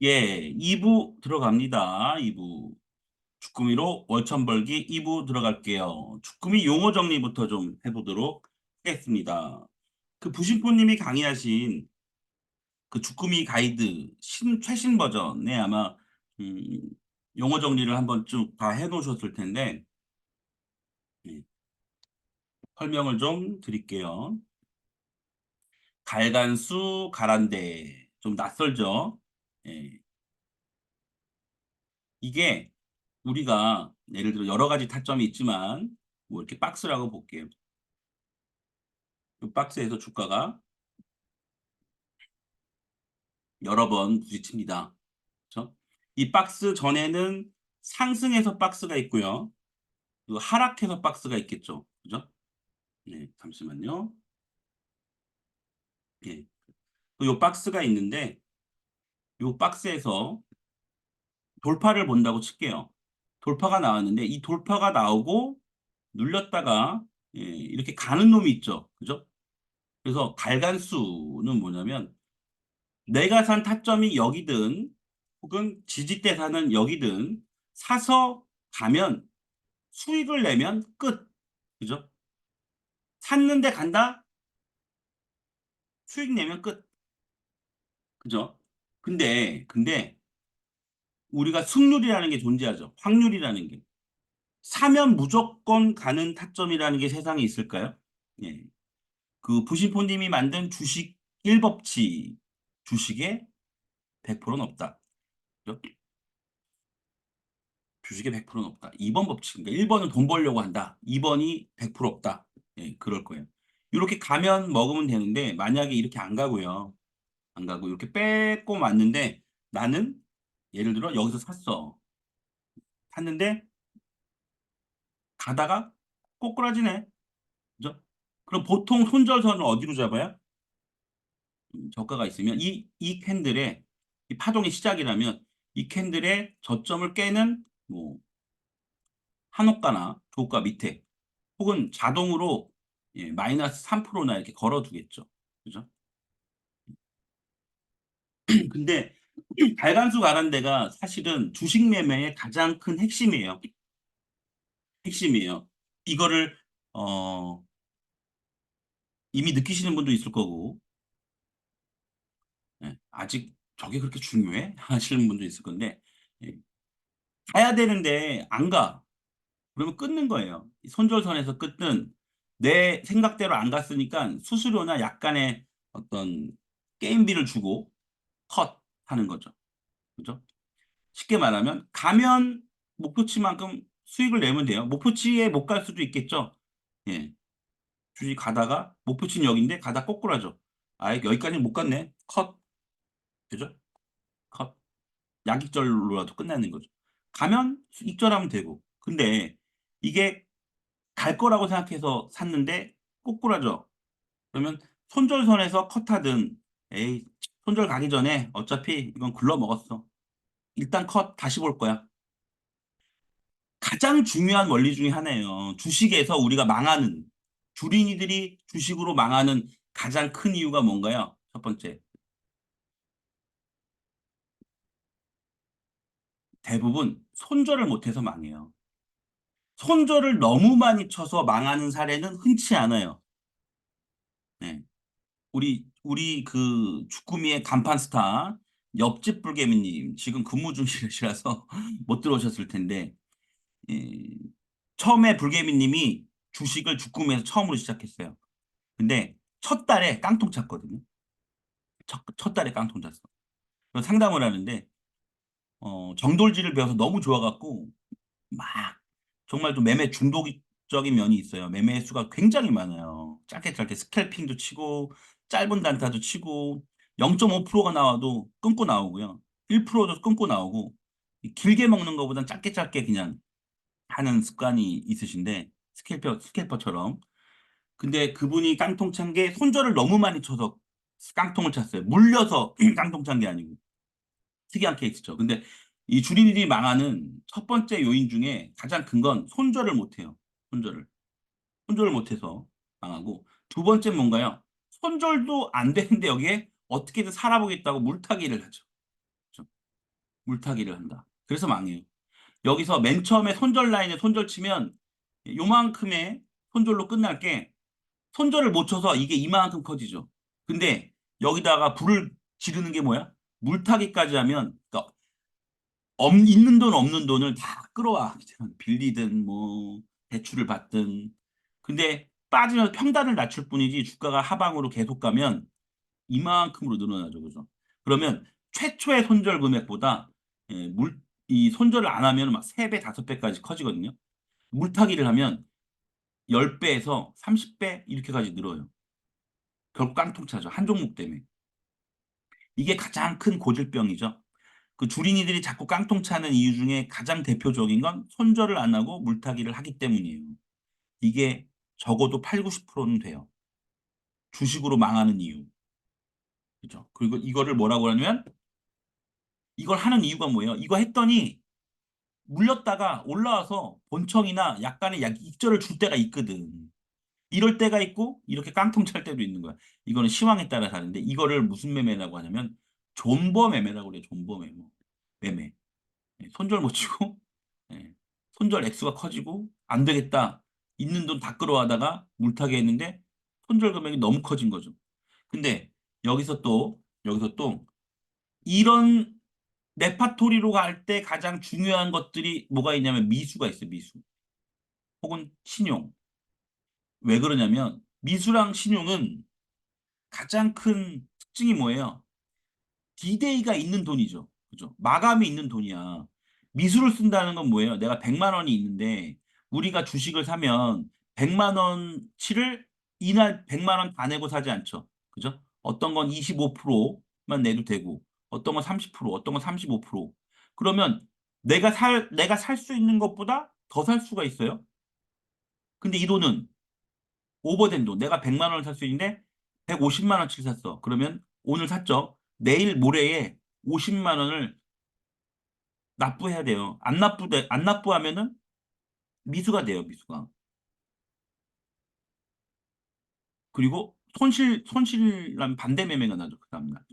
예, 2부 들어갑니다. 2부. 주꾸미로 월천 벌기 2부 들어갈게요. 주꾸미 용어 정리부터 좀 해보도록 하겠습니다. 그 부신포님이 강의하신 그 주꾸미 가이드 최신 버전에 아마 음, 용어 정리를 한번 쭉 다 해놓으셨을 텐데 예, 설명을 좀 드릴게요. 갈간수, 가란데 좀 낯설죠? 예, 이게 우리가 예를 들어 여러 가지 타점이 있지만 뭐 이렇게 박스라고 볼게요. 이 박스에서 주가가 여러 번 부딪힙니다. 그렇죠? 이 박스 전에는 상승해서 박스가 있고요. 또 하락해서 박스가 있겠죠. 그죠? 네, 잠시만요. 예. 이 박스가 있는데 이 박스에서 돌파를 본다고 칠게요. 돌파가 나왔는데 이 돌파가 나오고 눌렸다가 예, 이렇게 가는 놈이 있죠. 그죠? 그래서 갈간수는 뭐냐면 내가 산 타점이 여기든 혹은 지지대 사는 여기든 사서 가면 수익을 내면 끝. 그죠? 샀는데 간다? 수익 내면 끝. 그죠? 근데 우리가 승률이라는 게 존재하죠. 확률이라는 게. 사면 무조건 가는 타점이라는 게 세상에 있을까요? 예. 그 부신포님이 만든 주식 1법칙 주식에 100%는 없다. 그죠? 주식에 100%는 없다. 2번 법칙인가? 1번은 돈 벌려고 한다. 2번이 100% 없다. 예, 그럴 거예요. 이렇게 가면 먹으면 되는데 만약에 이렇게 안 가고요. 안 가고 이렇게 빼고 왔는데 나는 예를 들어 여기서 샀어. 샀는데 가다가 꼬꾸라지네. 그죠? 그럼 보통 손절선을 어디로 잡아요? 저가가 있으면 이 캔들의 이 파동의 시작이라면 이 캔들의 저점을 깨는 뭐 한호가나 조가 밑에 혹은 자동으로 예, 마이너스 3%나 이렇게 걸어두겠죠. 그죠? 근데 발간수 가란데가 사실은 주식 매매의 가장 큰 핵심이에요. 핵심이에요. 이거를 어, 이미 느끼시는 분도 있을 거고 예, 아직 저게 그렇게 중요해? 하시는 분도 있을 건데 예, 가야 되는데 안 가. 그러면 끊는 거예요. 손절선에서 끊든 내 생각대로 안 갔으니까 수수료나 약간의 어떤 게임비를 주고 컷 하는 거죠. 그죠? 쉽게 말하면 가면 목표치만큼 수익을 내면 돼요. 목표치에 못 갈 수도 있겠죠. 예. 주식 가다가 목표치는 여기인데 가다 거꾸라져. 아, 여기까지는 못 갔네. 컷. 그죠? 컷. 약익절로라도 끝나는 거죠. 가면 익절하면 되고. 근데 이게 갈 거라고 생각해서 샀는데 꼬꾸라져. 그러면 손절선에서 컷하든 에이 손절 가기 전에 어차피 이건 굴러 먹었어. 일단 컷 다시 볼 거야. 가장 중요한 원리 중에 하나예요. 주식에서 우리가 망하는 주린이들이 주식으로 망하는 가장 큰 이유가 뭔가요? 첫 번째, 대부분 손절을 못해서 망해요. 손절을 너무 많이 쳐서 망하는 사례는 흔치 않아요. 네. 우리 그 주꾸미의 간판 스타 옆집 불개미님 지금 근무 중이시라서 못 들어오셨을 텐데 예, 처음에 불개미님이 주식을 주꾸미에서 처음으로 시작했어요. 근데 첫 달에 깡통 찼거든요. 첫 달에 깡통 찼어. 그래서 상담을 하는데 정돌지를 배워서 너무 좋아갖고 막 정말 좀 매매 중독적인 면이 있어요. 매매 수가 굉장히 많아요. 짧게 짧게 스캘핑도 치고 짧은 단타도 치고 0.5%가 나와도 끊고 나오고요. 1%도 끊고 나오고 길게 먹는 것보단 짧게 짧게 그냥 하는 습관이 있으신데 스캘퍼처럼. 근데 그분이 깡통 찬 게 손절을 너무 많이 쳐서 깡통을 찼어요. 물려서 깡통 찬 게 아니고. 특이한 케이스죠. 근데 이 주린이들이 망하는 첫 번째 요인 중에 가장 큰 건 손절을 못해요. 손절을. 손절을 못해서 망하고. 두 번째 뭔가요? 손절도 안 되는데 여기에 어떻게든 살아보겠다고 물타기를 하죠. 그렇죠? 물타기를 한다. 그래서 망해요. 여기서 맨 처음에 손절 라인에 손절 치면 요만큼의 손절로 끝날 게 손절을 못 쳐서 이게 이만큼 커지죠. 근데 여기다가 불을 지르는 게 뭐야? 물타기까지 하면 그러니까 있는 돈 없는 돈을 다 끌어와. 빌리든 뭐 대출을 받든. 근데 빠지면 평단을 낮출 뿐이지 주가가 하방으로 계속 가면 이만큼으로 늘어나죠. 그죠? 그러면 최초의 손절 금액보다 이 손절을 안 하면 막 3배, 5배까지 커지거든요. 물타기를 하면 10배에서 30배 이렇게까지 늘어요. 결국 깡통 차죠. 한 종목 때문에. 이게 가장 큰 고질병이죠. 그 주린이들이 자꾸 깡통 차는 이유 중에 가장 대표적인 건 손절을 안 하고 물타기를 하기 때문이에요. 이게 적어도 8, 90%는 돼요. 주식으로 망하는 이유. 그죠? 그리고 이거를 뭐라고 하냐면 이걸 하는 이유가 뭐예요? 이거 했더니 물렸다가 올라와서 본청이나 약간의 익절을 줄 때가 있거든. 이럴 때가 있고 이렇게 깡통 찰 때도 있는 거야. 이거는 시황에 따라 다른데 이거를 무슨 매매라고 하냐면 존버 매매라고 그래요. 존버 매매. 손절 못 치고 예, 손절 액수가 커지고 안 되겠다. 있는 돈 다 끌어와다가 물타기 했는데 손절 금액이 너무 커진 거죠. 근데 여기서 또 이런 레파토리로 갈 때 가장 중요한 것들이 뭐가 있냐면 미수가 있어요. 미수. 혹은 신용. 왜 그러냐면 미수랑 신용은 가장 큰 특징이 뭐예요? 디데이가 있는 돈이죠. 그죠? 마감이 있는 돈이야. 미수를 쓴다는 건 뭐예요? 내가 100만 원이 있는데 우리가 주식을 사면 100만 원치를 이날 100만 원 다 내고 사지 않죠. 그죠? 어떤 건 25%만 내도 되고 어떤 건 30%, 어떤 건 35%. 그러면 내가 살 수 있는 것보다 더 살 수가 있어요. 근데 이 돈은 오버된 돈. 내가 100만 원을 살 수 있는데 150만 원치를 샀어. 그러면 오늘 샀죠. 내일 모레에 50만 원을 납부해야 돼요. 안 납부하면은 미수가 돼요, 미수가. 그리고 손실이라면 반대 매매가 나죠, 그 다음날.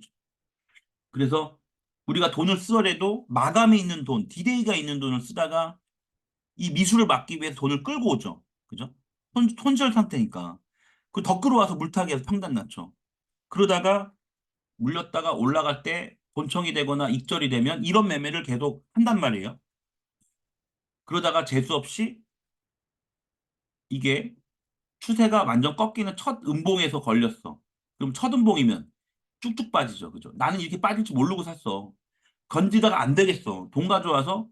그래서 우리가 돈을 쓰더라도 마감이 있는 돈, 디데이가 있는 돈을 쓰다가 이 미수를 막기 위해서 돈을 끌고 오죠. 그죠? 손절 상태니까. 그 더 끌어와서 물타기해서 평단 났죠. 그러다가 물렸다가 올라갈 때 본청이 되거나 익절이 되면 이런 매매를 계속 한단 말이에요. 그러다가 재수 없이 이게 추세가 완전 꺾이는 첫 음봉에서 걸렸어. 그럼 첫 음봉이면 쭉쭉 빠지죠. 그죠? 나는 이렇게 빠질 줄 모르고 샀어. 건지다가 안 되겠어. 돈 가져와서,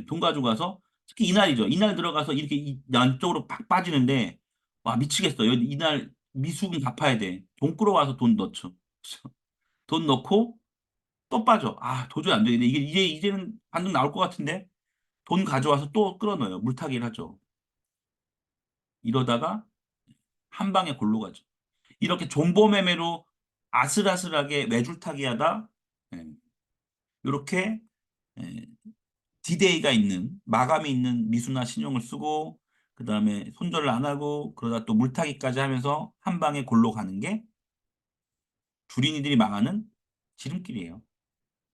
돈 가져가서, 특히 이날이죠. 이날 들어가서 이렇게 양쪽으로 팍 빠지는데, 와, 미치겠어. 이날 미수금 갚아야 돼. 돈 끌어와서 돈 넣죠. 돈 넣고 또 빠져. 아, 도저히 안 되겠네. 이제는 반등 나올 것 같은데? 돈 가져와서 또 끌어넣어요. 물타기를 하죠. 이러다가 한 방에 골로 가죠. 이렇게 존버 매매로 아슬아슬하게 매줄타기 하다, 이렇게 디데이가 있는, 마감이 있는 미수나 신용을 쓰고, 그 다음에 손절을 안 하고, 그러다 또 물타기까지 하면서 한 방에 골로 가는 게 주린이들이 망하는 지름길이에요.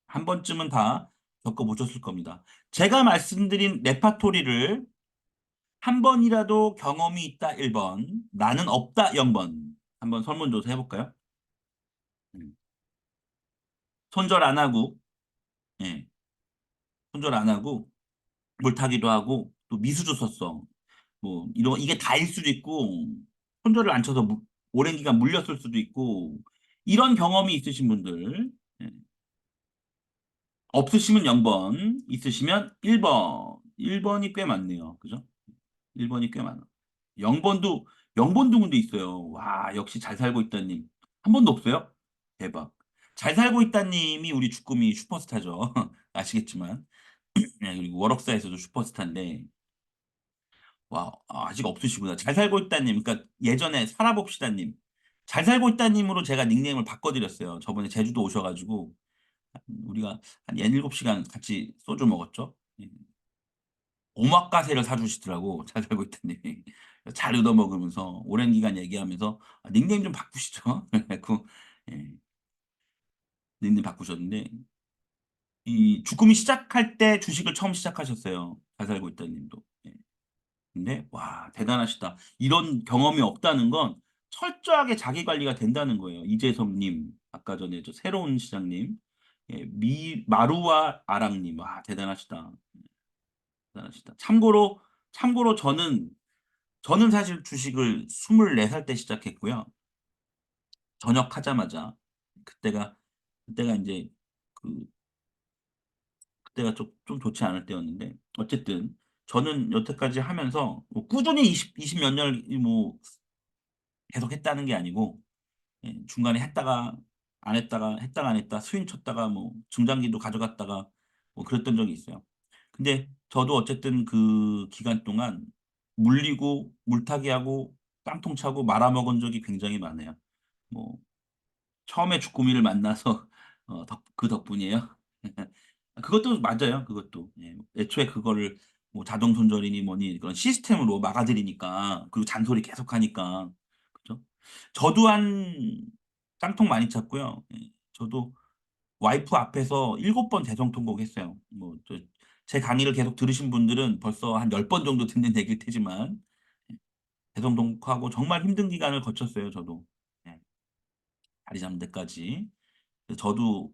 한 번쯤은 다 겪어보셨을 겁니다. 제가 말씀드린 레파토리를 한 번이라도 경험이 있다 1번, 나는 없다 0번. 한번 설문조사 해볼까요? 음. 손절 안 하고, 예, 손절 안 하고, 물타기도 하고, 또 미수도 썼어. 뭐, 이게 다일 수도 있고, 손절을 안 쳐서 오랜 기간 물렸을 수도 있고, 이런 경험이 있으신 분들, 예, 없으시면 0번, 있으시면 1번. 1번이 꽤 많네요. 그죠? 1번이 꽤 많아. 0번도, 0번도 근데 있어요. 와, 역시 잘 살고 있다님. 한 번도 없어요? 대박. 잘 살고 있다님이 우리 주꾸미 슈퍼스타죠. 아시겠지만. 네, 그리고 월업사에서도 슈퍼스타인데, 와, 아직 없으시구나. 잘 살고 있다님. 그러니까 예전에 살아봅시다님. 잘 살고 있다님으로 제가 닉네임을 바꿔드렸어요. 저번에 제주도 오셔가지고, 우리가 한 17시간 같이 소주 먹었죠. 예. 오마카세를 사주시더라고. 잘 살고 있다님이. 잘 얻어먹으면서 오랜 기간 얘기하면서 닉네임 좀 바꾸시죠. 그래갖고 예, 닉네임 바꾸셨는데 이 주꾸미 시작할 때 주식을 처음 시작하셨어요. 잘 살고 있다는 님도. 예. 근데 와, 대단하시다. 이런 경험이 없다는 건 철저하게 자기 관리가 된다는 거예요. 이재섭님, 아까 전에 저 새로운 시장님, 예, 마루와 아랑님, 와, 대단하시다. 대단하시다. 참고로 저는 사실 주식을 24살 때 시작했고요. 전역하자마자 그때가 그때가 이제 그 그때가 좀 좋지 않을 때였는데 어쨌든 저는 여태까지 하면서 뭐 꾸준히 20몇 년을 뭐 계속 했다는 게 아니고 예, 중간에 했다가 안 했다가 했다가 안 했다 스윙 쳤다가 뭐 중장기도 가져갔다가 뭐 그랬던 적이 있어요. 근데 저도 어쨌든 그 기간 동안 물리고 물타기 하고 깡통 차고 말아먹은 적이 굉장히 많아요. 뭐 처음에 주꾸미를 만나서 그 덕분이에요. 그것도 맞아요. 그것도. 예. 애초에 그거를 뭐 자동 손절이니 뭐니 그런 시스템으로 막아들이니까 그리고 잔소리 계속 하니까 그죠? 저도 한 깡통 많이 찼고요. 예. 저도 와이프 앞에서 7번 대성통곡 했어요. 제 강의를 계속 들으신 분들은 벌써 한 10번 정도 듣는 얘기일 테지만 대성통곡하고 정말 힘든 기간을 거쳤어요. 저도. 예. 자리 잡는 데까지. 저도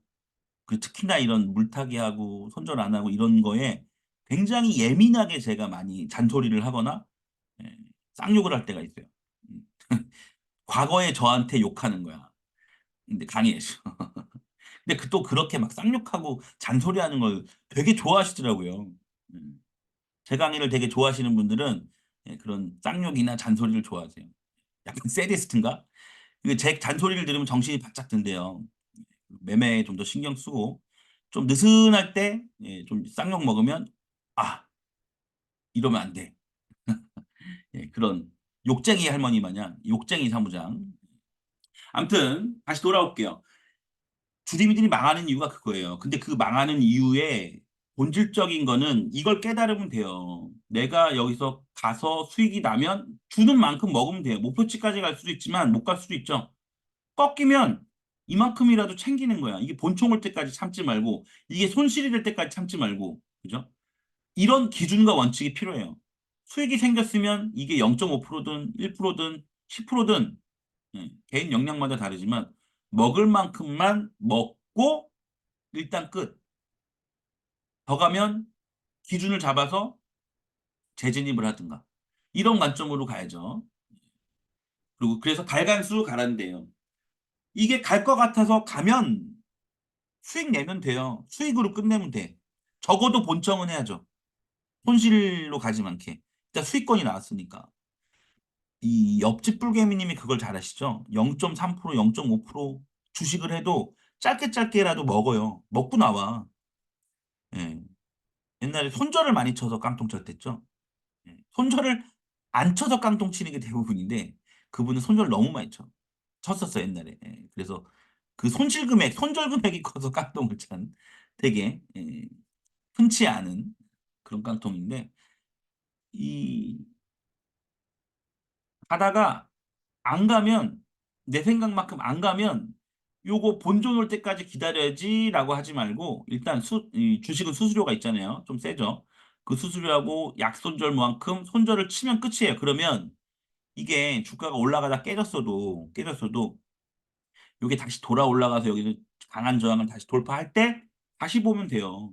특히나 이런 물타기 하고 손절 안 하고 이런 거에 굉장히 예민하게 제가 많이 잔소리를 하거나 예, 쌍욕을 할 때가 있어요. 음. 과거에 저한테 욕하는 거야. 근데 강의에서. 근데 또 그렇게 막 쌍욕하고 잔소리하는 걸 되게 좋아하시더라고요. 음. 제 강의를 되게 좋아하시는 분들은 예, 그런 쌍욕이나 잔소리를 좋아하세요. 약간 세디스트인가? 제 잔소리를 들으면 정신이 바짝 든대요. 매매에 좀 더 신경 쓰고 좀 느슨할 때 좀 쌍욕 먹으면 아 이러면 안 돼. 예, 그런 욕쟁이 할머니 마냥 욕쟁이 사무장. 아무튼 다시 돌아올게요. 주디미들이 망하는 이유가 그거예요. 근데 그 망하는 이유의 본질적인 거는 이걸 깨달으면 돼요. 내가 여기서 가서 수익이 나면 주는 만큼 먹으면 돼요. 목표치까지 갈 수도 있지만 못 갈 수도 있죠. 꺾이면 이만큼이라도 챙기는 거야. 이게 본총 올 때까지 참지 말고, 이게 손실이 될 때까지 참지 말고, 그죠? 이런 기준과 원칙이 필요해요. 수익이 생겼으면 이게 0.5%든 1%든 10%든 개인 역량마다 다르지만 먹을 만큼만 먹고 일단 끝. 더 가면 기준을 잡아서 재진입을 하든가. 이런 관점으로 가야죠. 그리고 그래서 갈간수 가란데요. 이게 갈 것 같아서 가면 수익 내면 돼요. 수익으로 끝내면 돼. 적어도 본청은 해야죠. 손실로 가지 않게. 일단 수익권이 나왔으니까. 이 옆집 불개미님이 그걸 잘 아시죠? 0.3%, 0.5% 주식을 해도 짧게 짧게라도 먹어요. 먹고 나와. 예. 옛날에 손절을 많이 쳐서 깡통 쳤댔죠. 예. 손절을 안 쳐서 깡통 치는 게 대부분인데 그분은 손절 너무 많이 쳤었어 옛날에. 예. 그래서 그 손실 금액, 손절 금액이 커서 깡통을 찬 되게 흔치 않은 그런 깡통인데 이 가다가 안 가면 내 생각만큼 안 가면 요거 본전 올 때까지 기다려야지라고 하지 말고 일단 이 주식은 수수료가 있잖아요. 좀 세죠. 그 수수료하고 약손절만큼 손절을 치면 끝이에요. 그러면 이게 주가가 올라가다 깨졌어도 요게 다시 돌아 올라가서 여기서 강한 저항을 다시 돌파할 때 다시 보면 돼요.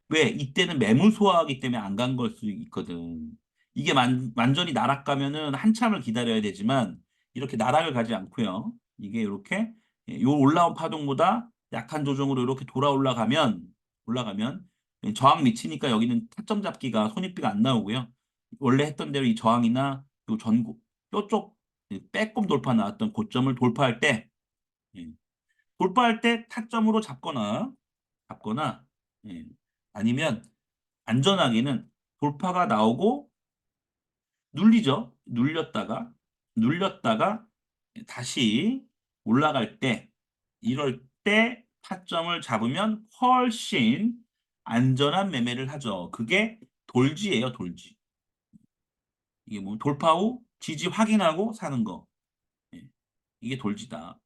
왜? 이때는 매물 소화하기 때문에 안 간 걸 수 있거든. 이게 완전히 나락가면은 한참을 기다려야 되지만 이렇게 나락을 가지 않고요. 이게 이렇게 요 올라온 파동보다 약한 조정으로 이렇게 돌아 올라가면 저항 미치니까 여기는 타점 잡기가 손익비가 안 나오고요. 원래 했던 대로 이 저항이나 요 전고 요쪽 빼꼼 돌파 나왔던 고점을 예, 돌파할 때 타점으로 잡거나 예, 아니면 안전하게는 돌파가 나오고 눌리죠. 눌렸다가 다시 올라갈 때 이럴 때 타점을 잡으면 훨씬 안전한 매매를 하죠. 그게 돌지예요, 돌지. 이게 뭐 돌파 후 지지 확인하고 사는 거. 예, 이게 돌지다.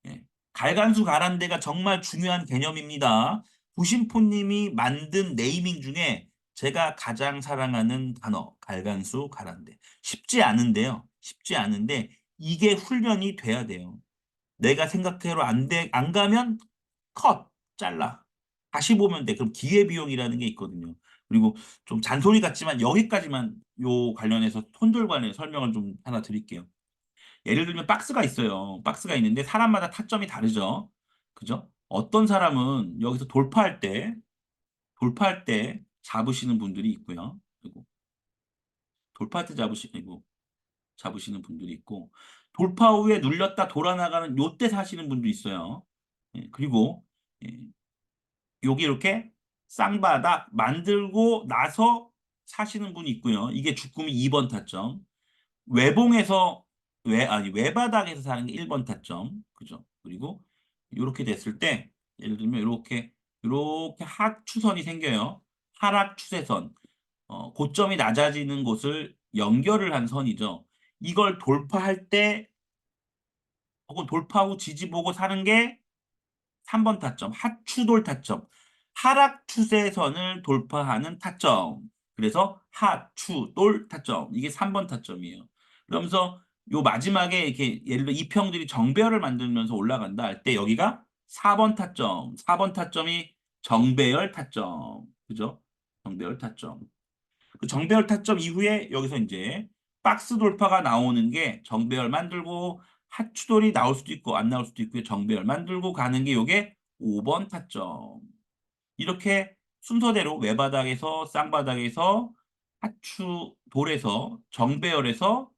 예. 갈간수 가란대가 정말 중요한 개념입니다. 구심포님이 만든 네이밍 중에 제가 가장 사랑하는 단어, 갈간수 가란대. 쉽지 않은데요. 쉽지 않은데 이게 훈련이 돼야 돼요. 내가 생각대로 안 가면 컷, 잘라. 다시 보면 돼. 그럼 기회비용이라는 게 있거든요. 그리고 좀 잔소리 같지만 여기까지만 요 관련해서 손절 관련 설명을 좀 하나 드릴게요. 예를 들면 박스가 있어요. 박스가 있는데 사람마다 타점이 다르죠. 그죠? 어떤 사람은 여기서 돌파할 때 잡으시는 분들이 있고요. 그리고 돌파할 때 잡으시는 분들이 있고, 돌파 후에 눌렸다 돌아나가는 요때 사시는 분도 있어요. 예, 그리고 예, 여기 이렇게 쌍바닥 만들고 나서 사시는 분이 있고요. 이게 주꾸미 2번 타점. 외봉에서 아니 외바닥에서 사는 게 1번 타점. 그죠? 그리고 이렇게 됐을 때 예를 들면 이렇게 하추선이 생겨요. 하락 추세선. 고점이 낮아지는 곳을 연결을 한 선이죠. 이걸 돌파할 때 혹은 돌파 후 지지 보고 사는 게 3번 타점, 하추돌 타점. 하락 추세선을 돌파하는 타점. 그래서 하추돌 타점. 이게 3번 타점이에요. 그러면서 요 마지막에 이렇게 예를 들어 이평들이 정배열을 만들면서 올라간다 할 때 여기가 4번 타점. 4번 타점이 정배열 타점. 그죠? 정배열 타점. 그 정배열 타점 이후에 여기서 이제 박스 돌파가 나오는 게 정배열 만들고 하추돌이 나올 수도 있고 안 나올 수도 있고 정배열 만들고 가는 게 요게 5번 타점. 이렇게 순서대로 외바닥에서 쌍바닥에서 하추돌에서 정배열에서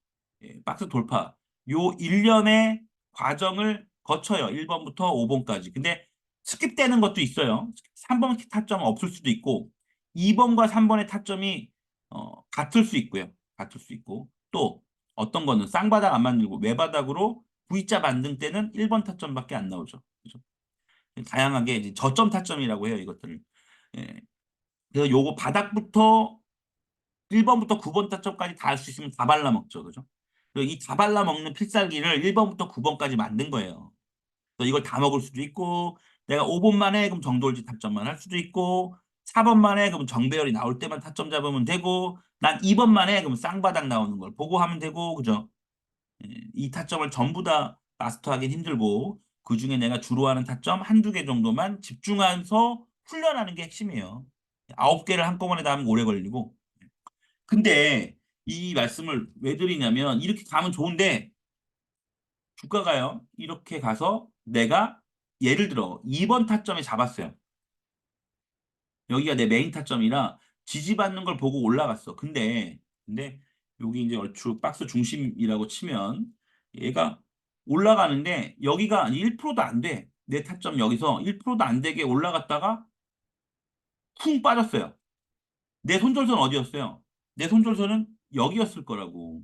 박스 돌파 요 일련의 과정을 거쳐요. 1번부터 5번까지. 근데 스킵되는 것도 있어요. 3번 타점은 없을 수도 있고 2번과 3번의 타점이 같을 수 있고요. 같을 수 있고 또 어떤 거는 쌍바닥 안 만들고 외바닥으로 V자 만든 때는 1번 타점밖에 안 나오죠. 그죠? 다양하게 이제 저점 타점이라고 해요, 이것들을. 예. 그래서 요거 바닥부터 1번부터 9번 타점까지 다 할 수 있으면 다 발라먹죠. 그죠? 그리고 이 다 발라먹는 필살기를 1번부터 9번까지 만든 거예요. 그래서 이걸 다 먹을 수도 있고, 내가 5번 만에 그럼 정돌지 타점만 할 수도 있고, 4번 만에 그럼 정배열이 나올 때만 타점 잡으면 되고, 난 2번 만에 그럼 쌍바닥 나오는 걸 보고 하면 되고, 그죠? 예, 이 타점을 전부 다 마스터하기는 힘들고 그중에 내가 주로 하는 타점 한두 개 정도만 집중해서 훈련하는 게 핵심이에요. 9개를 한꺼번에 다 하면 오래 걸리고. 근데 이 말씀을 왜 드리냐면 이렇게 가면 좋은데 주가가요. 이렇게 가서 내가 예를 들어 2번 타점에 잡았어요. 여기가 내 메인 타점이라 지지받는 걸 보고 올라갔어. 근데 여기 이제 얼추 박스 중심이라고 치면 얘가 올라가는데 여기가 1%도 안 돼. 내 타점 여기서 1%도 안 되게 올라갔다가 쿵 빠졌어요. 내 손절선 어디였어요? 내 손절선은 여기였을 거라고.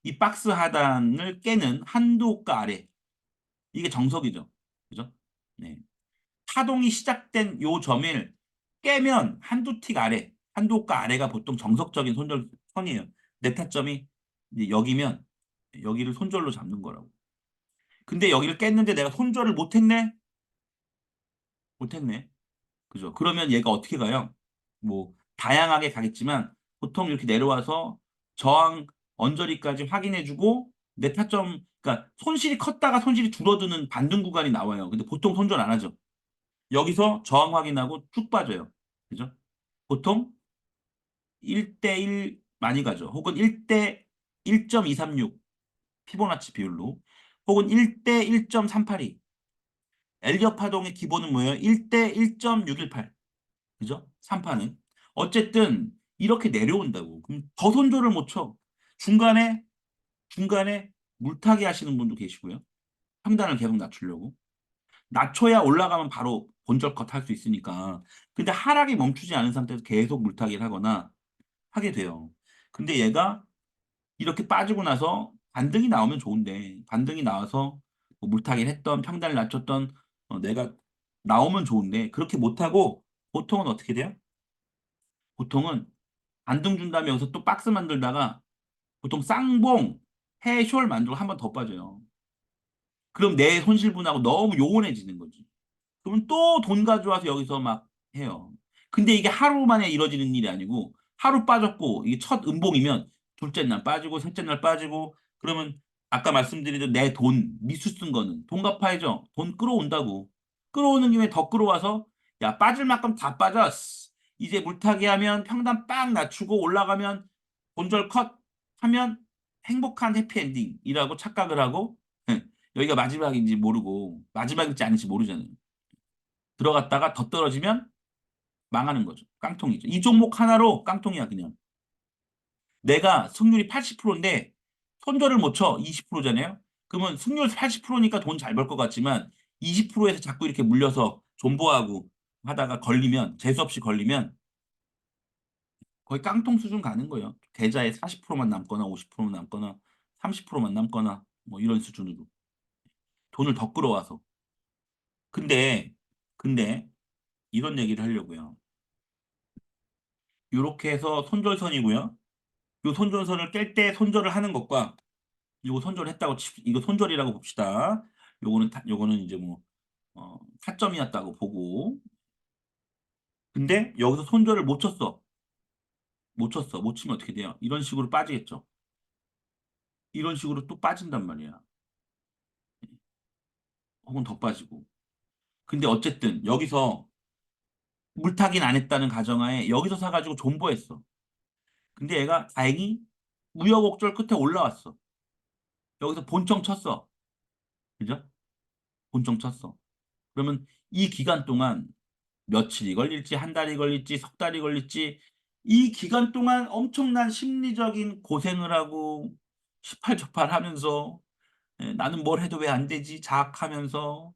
이 박스 하단을 깨는 한도 호가 아래. 이게 정석이죠. 그죠? 네. 파동이 시작된 요 점을 깨면 한두 틱 아래, 한두 호가 아래가 보통 정석적인 손절선이에요. 내 타점이 이제 여기면 여기를 손절로 잡는 거라고. 근데 여기를 깼는데 내가 손절을 못했네? 못했네. 그죠? 그러면 얘가 어떻게 가요? 뭐 다양하게 가겠지만 보통 이렇게 내려와서 저항 언저리까지 확인해주고 내 타점, 그러니까 손실이 컸다가 손실이 줄어드는 반등 구간이 나와요. 근데 보통 손절 안 하죠. 여기서 저항 확인하고 쭉 빠져요. 그죠? 보통 1대1 많이 가죠. 혹은 1대 1.236 피보나치 비율로 혹은 1대 1.382 엘리엇 파동의 기본은 뭐예요? 1대 1.618 그죠? 3파는 어쨌든 이렇게 내려온다고. 그럼 더 손절을 못 쳐. 중간에 물타기 하시는 분도 계시고요. 평단을 계속 낮추려고. 낮춰야 올라가면 바로 본절 컷 할 수 있으니까. 근데 하락이 멈추지 않은 상태에서 계속 물타기를 하거나 하게 돼요. 근데 얘가 이렇게 빠지고 나서 반등이 나오면 좋은데 반등이 나와서 뭐 물타기를 했던 평단을 낮췄던 내가 나오면 좋은데 그렇게 못하고 보통은 어떻게 돼요? 보통은 반등 준 다음에 여기서 또 박스 만들다가 보통 쌍봉, 해쇼를 만들고 한 번 더 빠져요. 그럼 내 손실분하고 너무 요원해지는 거지. 그러면 또 돈 가져와서 여기서 막 해요. 근데 이게 하루 만에 이루어지는 일이 아니고 하루 빠졌고 이게 첫 음봉이면 둘째 날 빠지고 셋째 날 빠지고 그러면 아까 말씀드린 내 돈, 미수 쓴 거는 돈 갚아야죠. 돈 끌어온다고. 끌어오는 김에 더 끌어와서 야 빠질 만큼 다 빠졌어. 이제 물타기 하면 평단 빵 낮추고 올라가면 본절 컷 하면 행복한 해피엔딩이라고 착각을 하고 여기가 마지막인지 모르고 마지막일지 아닌지 모르잖아요. 들어갔다가 더 떨어지면 망하는 거죠. 깡통이죠. 이 종목 하나로 깡통이야, 그냥. 내가 승률이 80%인데 손절을 못 쳐. 20%잖아요. 그러면 승률 80%니까 돈 잘 벌 것 같지만 20%에서 자꾸 이렇게 물려서 존버하고 하다가 걸리면 재수없이 걸리면 거의 깡통 수준 가는 거예요. 계좌에 40%만 남거나 50%만 남거나 30%만 남거나 뭐 이런 수준으로 돈을 더 끌어와서. 근데 근데 이런 얘기를 하려고요. 이렇게 해서 손절선이고요. 요 손절선을 깰 때 손절을 하는 것과 요거 손절했다고 이거 손절이라고 봅시다. 요거는 이제 뭐 타점이었다고 보고. 근데 여기서 손절을 못 쳤어. 못 쳤어. 못 치면 어떻게 돼요? 이런 식으로 빠지겠죠. 이런 식으로 또 빠진단 말이야. 혹은 더 빠지고. 근데 어쨌든 여기서 물타기는 안 했다는 가정하에 여기서 사가지고 존버했어. 근데 얘가 다행히 우여곡절 끝에 올라왔어. 여기서 본청 쳤어. 그죠? 본청 쳤어. 그러면 이 기간 동안 며칠이 걸릴지, 한 달이 걸릴지, 석 달이 걸릴지, 이 기간 동안 엄청난 심리적인 고생을 하고, 시팔족팔 하면서, 나는 뭘 해도 왜 안 되지? 자학하면서,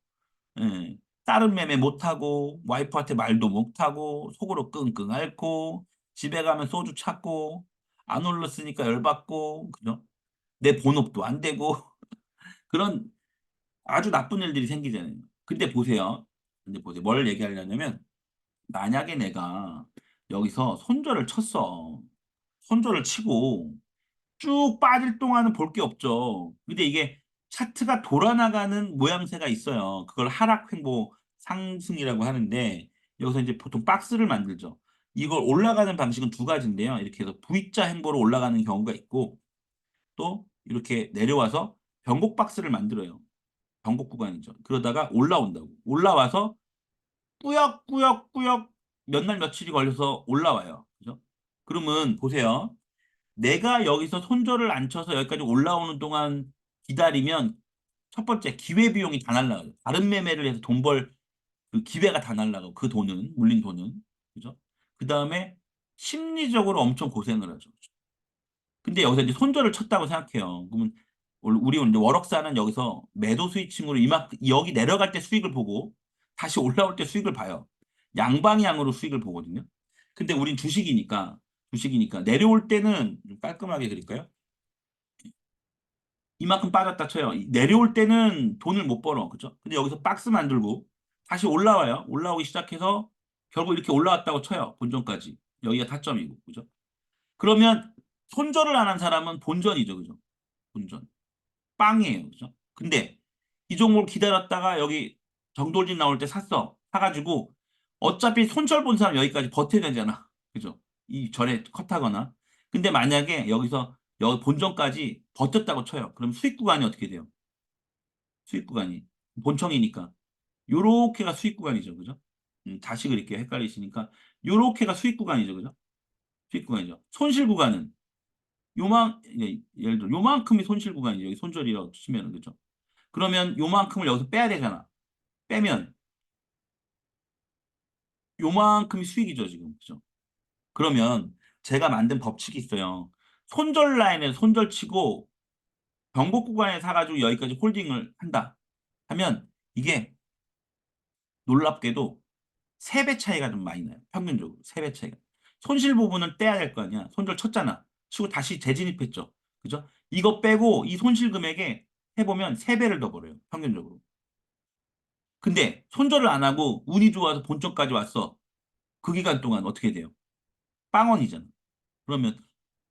예, 다른 매매 못하고, 와이프한테 말도 못하고, 속으로 끙끙 앓고, 집에 가면 소주 찾고, 안 올랐으니까 열받고, 그죠? 내 본업도 안 되고, 그런 아주 나쁜 일들이 생기잖아요. 근데 보세요. 근데 보세요. 뭘 얘기하려냐면, 만약에 내가 여기서 손절을 쳤어. 손절을 치고 쭉 빠질 동안은 볼 게 없죠. 근데 이게 차트가 돌아나가는 모양새가 있어요. 그걸 하락횡보 상승이라고 하는데 여기서 이제 보통 박스를 만들죠. 이걸 올라가는 방식은 두 가지인데요. 이렇게 해서 V자 행보로 올라가는 경우가 있고 또 이렇게 내려와서 변곡 박스를 만들어요. 변곡 구간이죠. 그러다가 올라온다고. 올라와서 꾸역꾸역꾸역 몇 날 며칠이 걸려서 올라와요. 그죠? 그러면 보세요. 내가 여기서 손절을 안 쳐서 여기까지 올라오는 동안 기다리면 첫 번째 기회비용이 다 날라가요. 다른 매매를 해서 돈 벌 그 기회가 다 날라가고 그 돈은 물린 돈은 그죠? 그 다음에 심리적으로 엄청 고생을 하죠. 근데 여기서 이제 손절을 쳤다고 생각해요. 그러면 우리 이제 월억사는 여기서 매도 스위칭으로 이만큼 여기 내려갈 때 수익을 보고 다시 올라올 때 수익을 봐요. 양방향으로 수익을 보거든요. 근데 우린 주식이니까 내려올 때는 좀 깔끔하게 그릴까요? 이만큼 빠졌다 쳐요. 내려올 때는 돈을 못 벌어. 그죠? 근데 여기서 박스 만들고 다시 올라와요. 올라오기 시작해서 결국 이렇게 올라왔다고 쳐요. 본전까지. 여기가 타점이고. 그죠? 그러면 손절을 안 한 사람은 본전이죠. 그죠? 본전. 빵이에요. 그죠? 근데 이 종목을 기다렸다가 여기 정돌진 나올 때 샀어. 사가지고 어차피 손절 본 사람 여기까지 버텨야 되잖아. 그죠? 이 전에 컷하거나. 근데 만약에 여기서 여기 본전까지 버텼다고 쳐요. 그럼 수익 구간이 어떻게 돼요? 수익 구간이. 본청이니까. 요렇게가 수익 구간이죠. 그죠? 다시 그렇게 헷갈리시니까 요렇게가 수익 구간이죠. 그죠? 수익 구간이죠. 손실 구간은 예를 들어 요만큼이 손실 구간이죠. 여기 손절이라고 치면은 그죠? 그러면 요만큼을 여기서 빼야 되잖아. 빼면 요만큼이 수익이죠, 지금. 그죠? 그러면 제가 만든 법칙이 있어요. 손절 라인에 손절 치고 변곡 구간에 사가지고 여기까지 홀딩을 한다. 하면 이게 놀랍게도 3배 차이가 좀 많이 나요. 평균적으로 3배 차이가. 손실 부분은 떼야 될 거 아니야. 손절 쳤잖아. 치고 다시 재진입했죠. 그죠? 이거 빼고 이 손실 금액에 해보면 3배를 더 벌어요. 평균적으로. 근데 손절을 안 하고 운이 좋아서 본점까지 왔어. 그 기간 동안 어떻게 돼요? 빵원이잖아. 그러면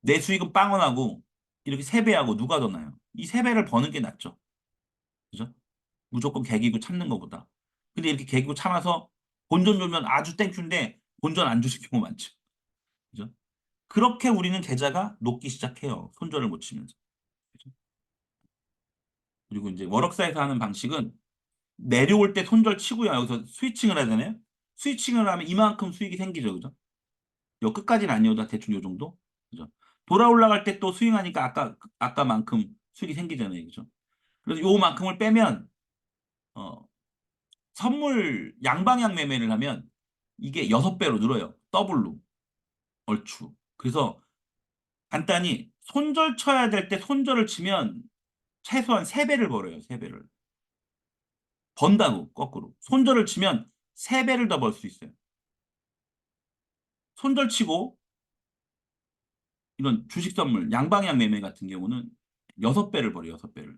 내 수익은 빵원하고 이렇게 3배하고 누가 더 나요? 이 3배를 버는 게 낫죠. 그죠? 무조건 개기고 참는 것보다. 근데 이렇게 개기고 참아서 본전 돌면 아주 땡큐인데 본전 안 주실 경우 많죠. 그죠? 그렇게 우리는 계좌가 녹기 시작해요. 손절을 못 치면서. 그죠? 그리고 이제 월업사에서 하는 방식은 내려올 때 손절 치고요. 여기서 스위칭을 하잖아요. 스위칭을 하면 이만큼 수익이 생기죠. 그죠? 요 끝까지는 아니어도 대충 요 정도? 그죠? 돌아 올라갈 때 또 스윙하니까 아까만큼 수익이 생기잖아요. 그죠? 그래서 요만큼을 빼면, 어, 선물 양방향 매매를 하면 이게 6배로 늘어요. 더블로. 얼추. 그래서 간단히 손절 쳐야 될 때 손절을 치면 최소한 3배를 벌어요. 3배를. 번다고, 거꾸로. 손절을 치면 3배를 더 벌 수 있어요. 손절 치고 이런 주식 선물, 양방향 매매 같은 경우는 6배를 벌어요. 6배를.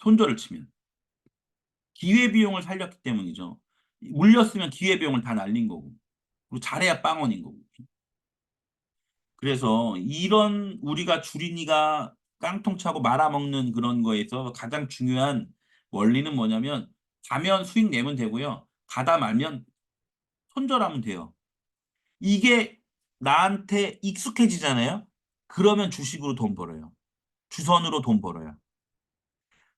손절을 치면. 기회비용을 살렸기 때문이죠. 물렸으면 기회비용을 다 날린 거고. 그리고 잘해야 빵원인 거고. 그래서 이런 우리가 주린이가 깡통 차고 말아먹는 그런 거에서 가장 중요한 원리는 뭐냐면 가면 수익 내면 되고요. 가다 말면 손절하면 돼요. 이게 나한테 익숙해지잖아요. 그러면 주식으로 돈 벌어요. 주선으로 돈 벌어요.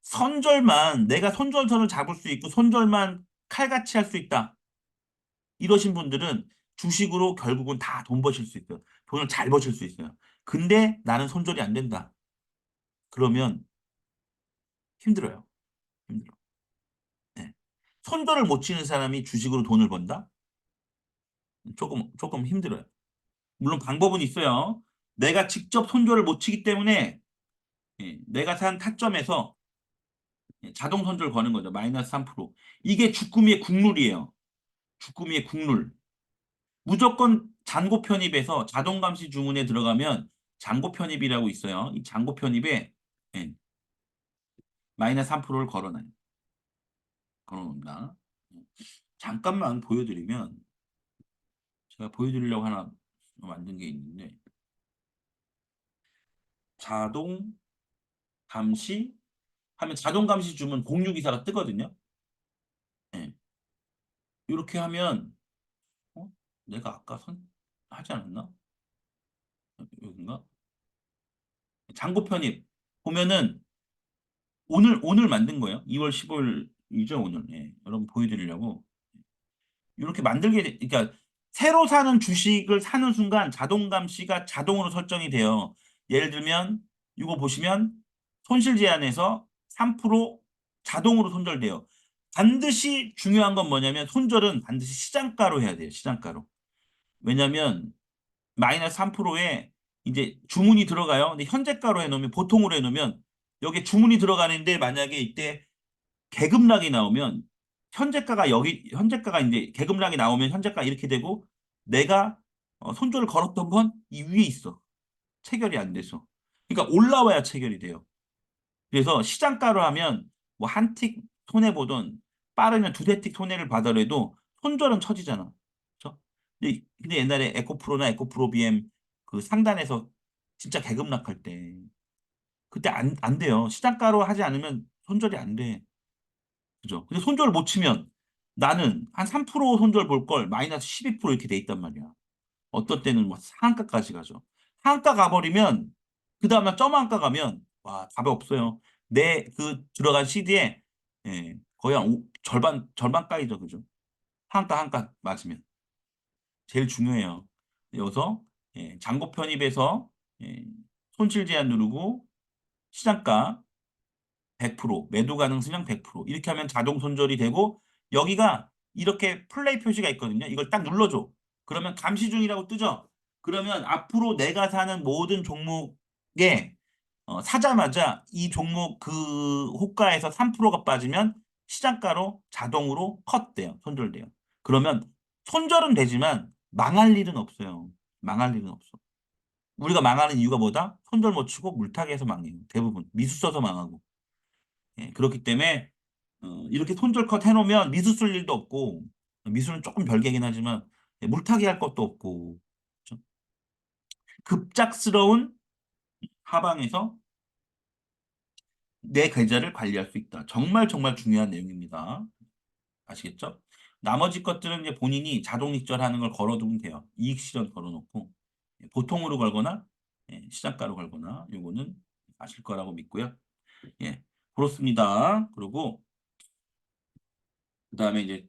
선절만 내가 손절선을 잡을 수 있고 손절만 칼같이 할 수 있다. 이러신 분들은 주식으로 결국은 다 돈 버실 수 있어요. 돈을 잘 버실 수 있어요. 근데 나는 손절이 안 된다. 그러면 힘들어요. 힘들어. 네. 손절을 못 치는 사람이 주식으로 돈을 번다? 조금 힘들어요. 물론 방법은 있어요. 내가 직접 손절을 못 치기 때문에 내가 산 타점에서 자동 손절 거는 거죠. 마이너스 3%. 이게 주꾸미의 국룰이에요. 주꾸미의 국룰. 무조건 잔고 편입에서 자동 감시 주문에 들어가면 잔고 편입이라고 있어요. 이 잔고 편입에 예, 마이너스 3%를 걸어놔요. 걸어놓는다. 잠깐만 보여드리면 제가 보여드리려고 하나 만든 게 있는데 자동 감시 하면 자동 감시 주문 공유 기사가 뜨거든요. 예. 이렇게 하면 어? 내가 아까 하지 않았나? 여긴가? 잔고 편입 보면은 오늘 만든 거예요. 2월 15일이죠, 오늘. 예. 여러분 보여드리려고. 이렇게 그러니까 새로 사는 주식을 사는 순간 자동 감시가 자동으로 설정이 돼요. 예를 들면 이거 보시면 손실 제한에서 3% 자동으로 손절돼요. 반드시 중요한 건 뭐냐면 손절은 반드시 시장가로 해야 돼요. 시장가로. 왜냐면 마이너스 3%에 이제 주문이 들어가요. 근데 현재가로 해놓으면 보통으로 해놓으면 여기 주문이 들어가는데 만약에 이때 계급락이 나오면 현재가가 이제 계급락이 나오면 현재가 이렇게 되고 내가 손절을 걸었던 건 이 위에 있어. 체결이 안 돼서. 그러니까 올라와야 체결이 돼요. 그래서 시장가로 하면 뭐 한 틱 손해 보던 빠르면 두세 틱 손해를 받아라도 손절은 처지잖아. 그렇죠? 근데 옛날에 에코프로나 에코프로 BM 그 상단에서 진짜 계급락할 때 그때 안 돼요. 시장가로 하지 않으면 손절이 안 돼. 그죠? 근데 손절 못 치면 나는 한 3% 손절 볼 걸 마이너스 12% 이렇게 돼 있단 말이야. 어떤 때는 뭐 상한가까지 가죠. 상한가 가버리면 그 다음에 점한가 가면 와 답이 없어요. 내 그 들어간 CD에 거의 한 절반가이죠, 그죠? 한가 맞으면 제일 중요해요. 여기서 잔고 편입에서 예, 손실 제한 누르고 시장가 100%, 매도 가능성량 100% 이렇게 하면 자동 손절이 되고 여기가 이렇게 플레이 표시가 있거든요. 이걸 딱 눌러줘. 그러면 감시 중이라고 뜨죠. 그러면 앞으로 내가 사는 모든 종목에 사자마자 이 종목 그 호가에서 3%가 빠지면 시장가로 자동으로 컷돼요. 손절돼요. 그러면 손절은 되지만 망할 일은 없어요. 망할 일은 없어. 우리가 망하는 이유가 뭐다? 손절 못 치고 물타기해서 망해요. 대부분 미수 써서 망하고. 그렇기 때문에 이렇게 손절 컷 해놓으면 미수 쓸 일도 없고 미수는 조금 별개긴 하지만 물타기 할 것도 없고 그렇죠? 급작스러운 하방에서 내 계좌를 관리할 수 있다. 정말 정말 중요한 내용입니다. 아시겠죠? 나머지 것들은 이제 본인이 자동 익절하는 걸 걸어두면 돼요. 이익 실현 걸어놓고 보통으로 걸거나 시장가로 걸거나 요거는 아실 거라고 믿고요. 예, 그렇습니다. 그리고 그다음에 이제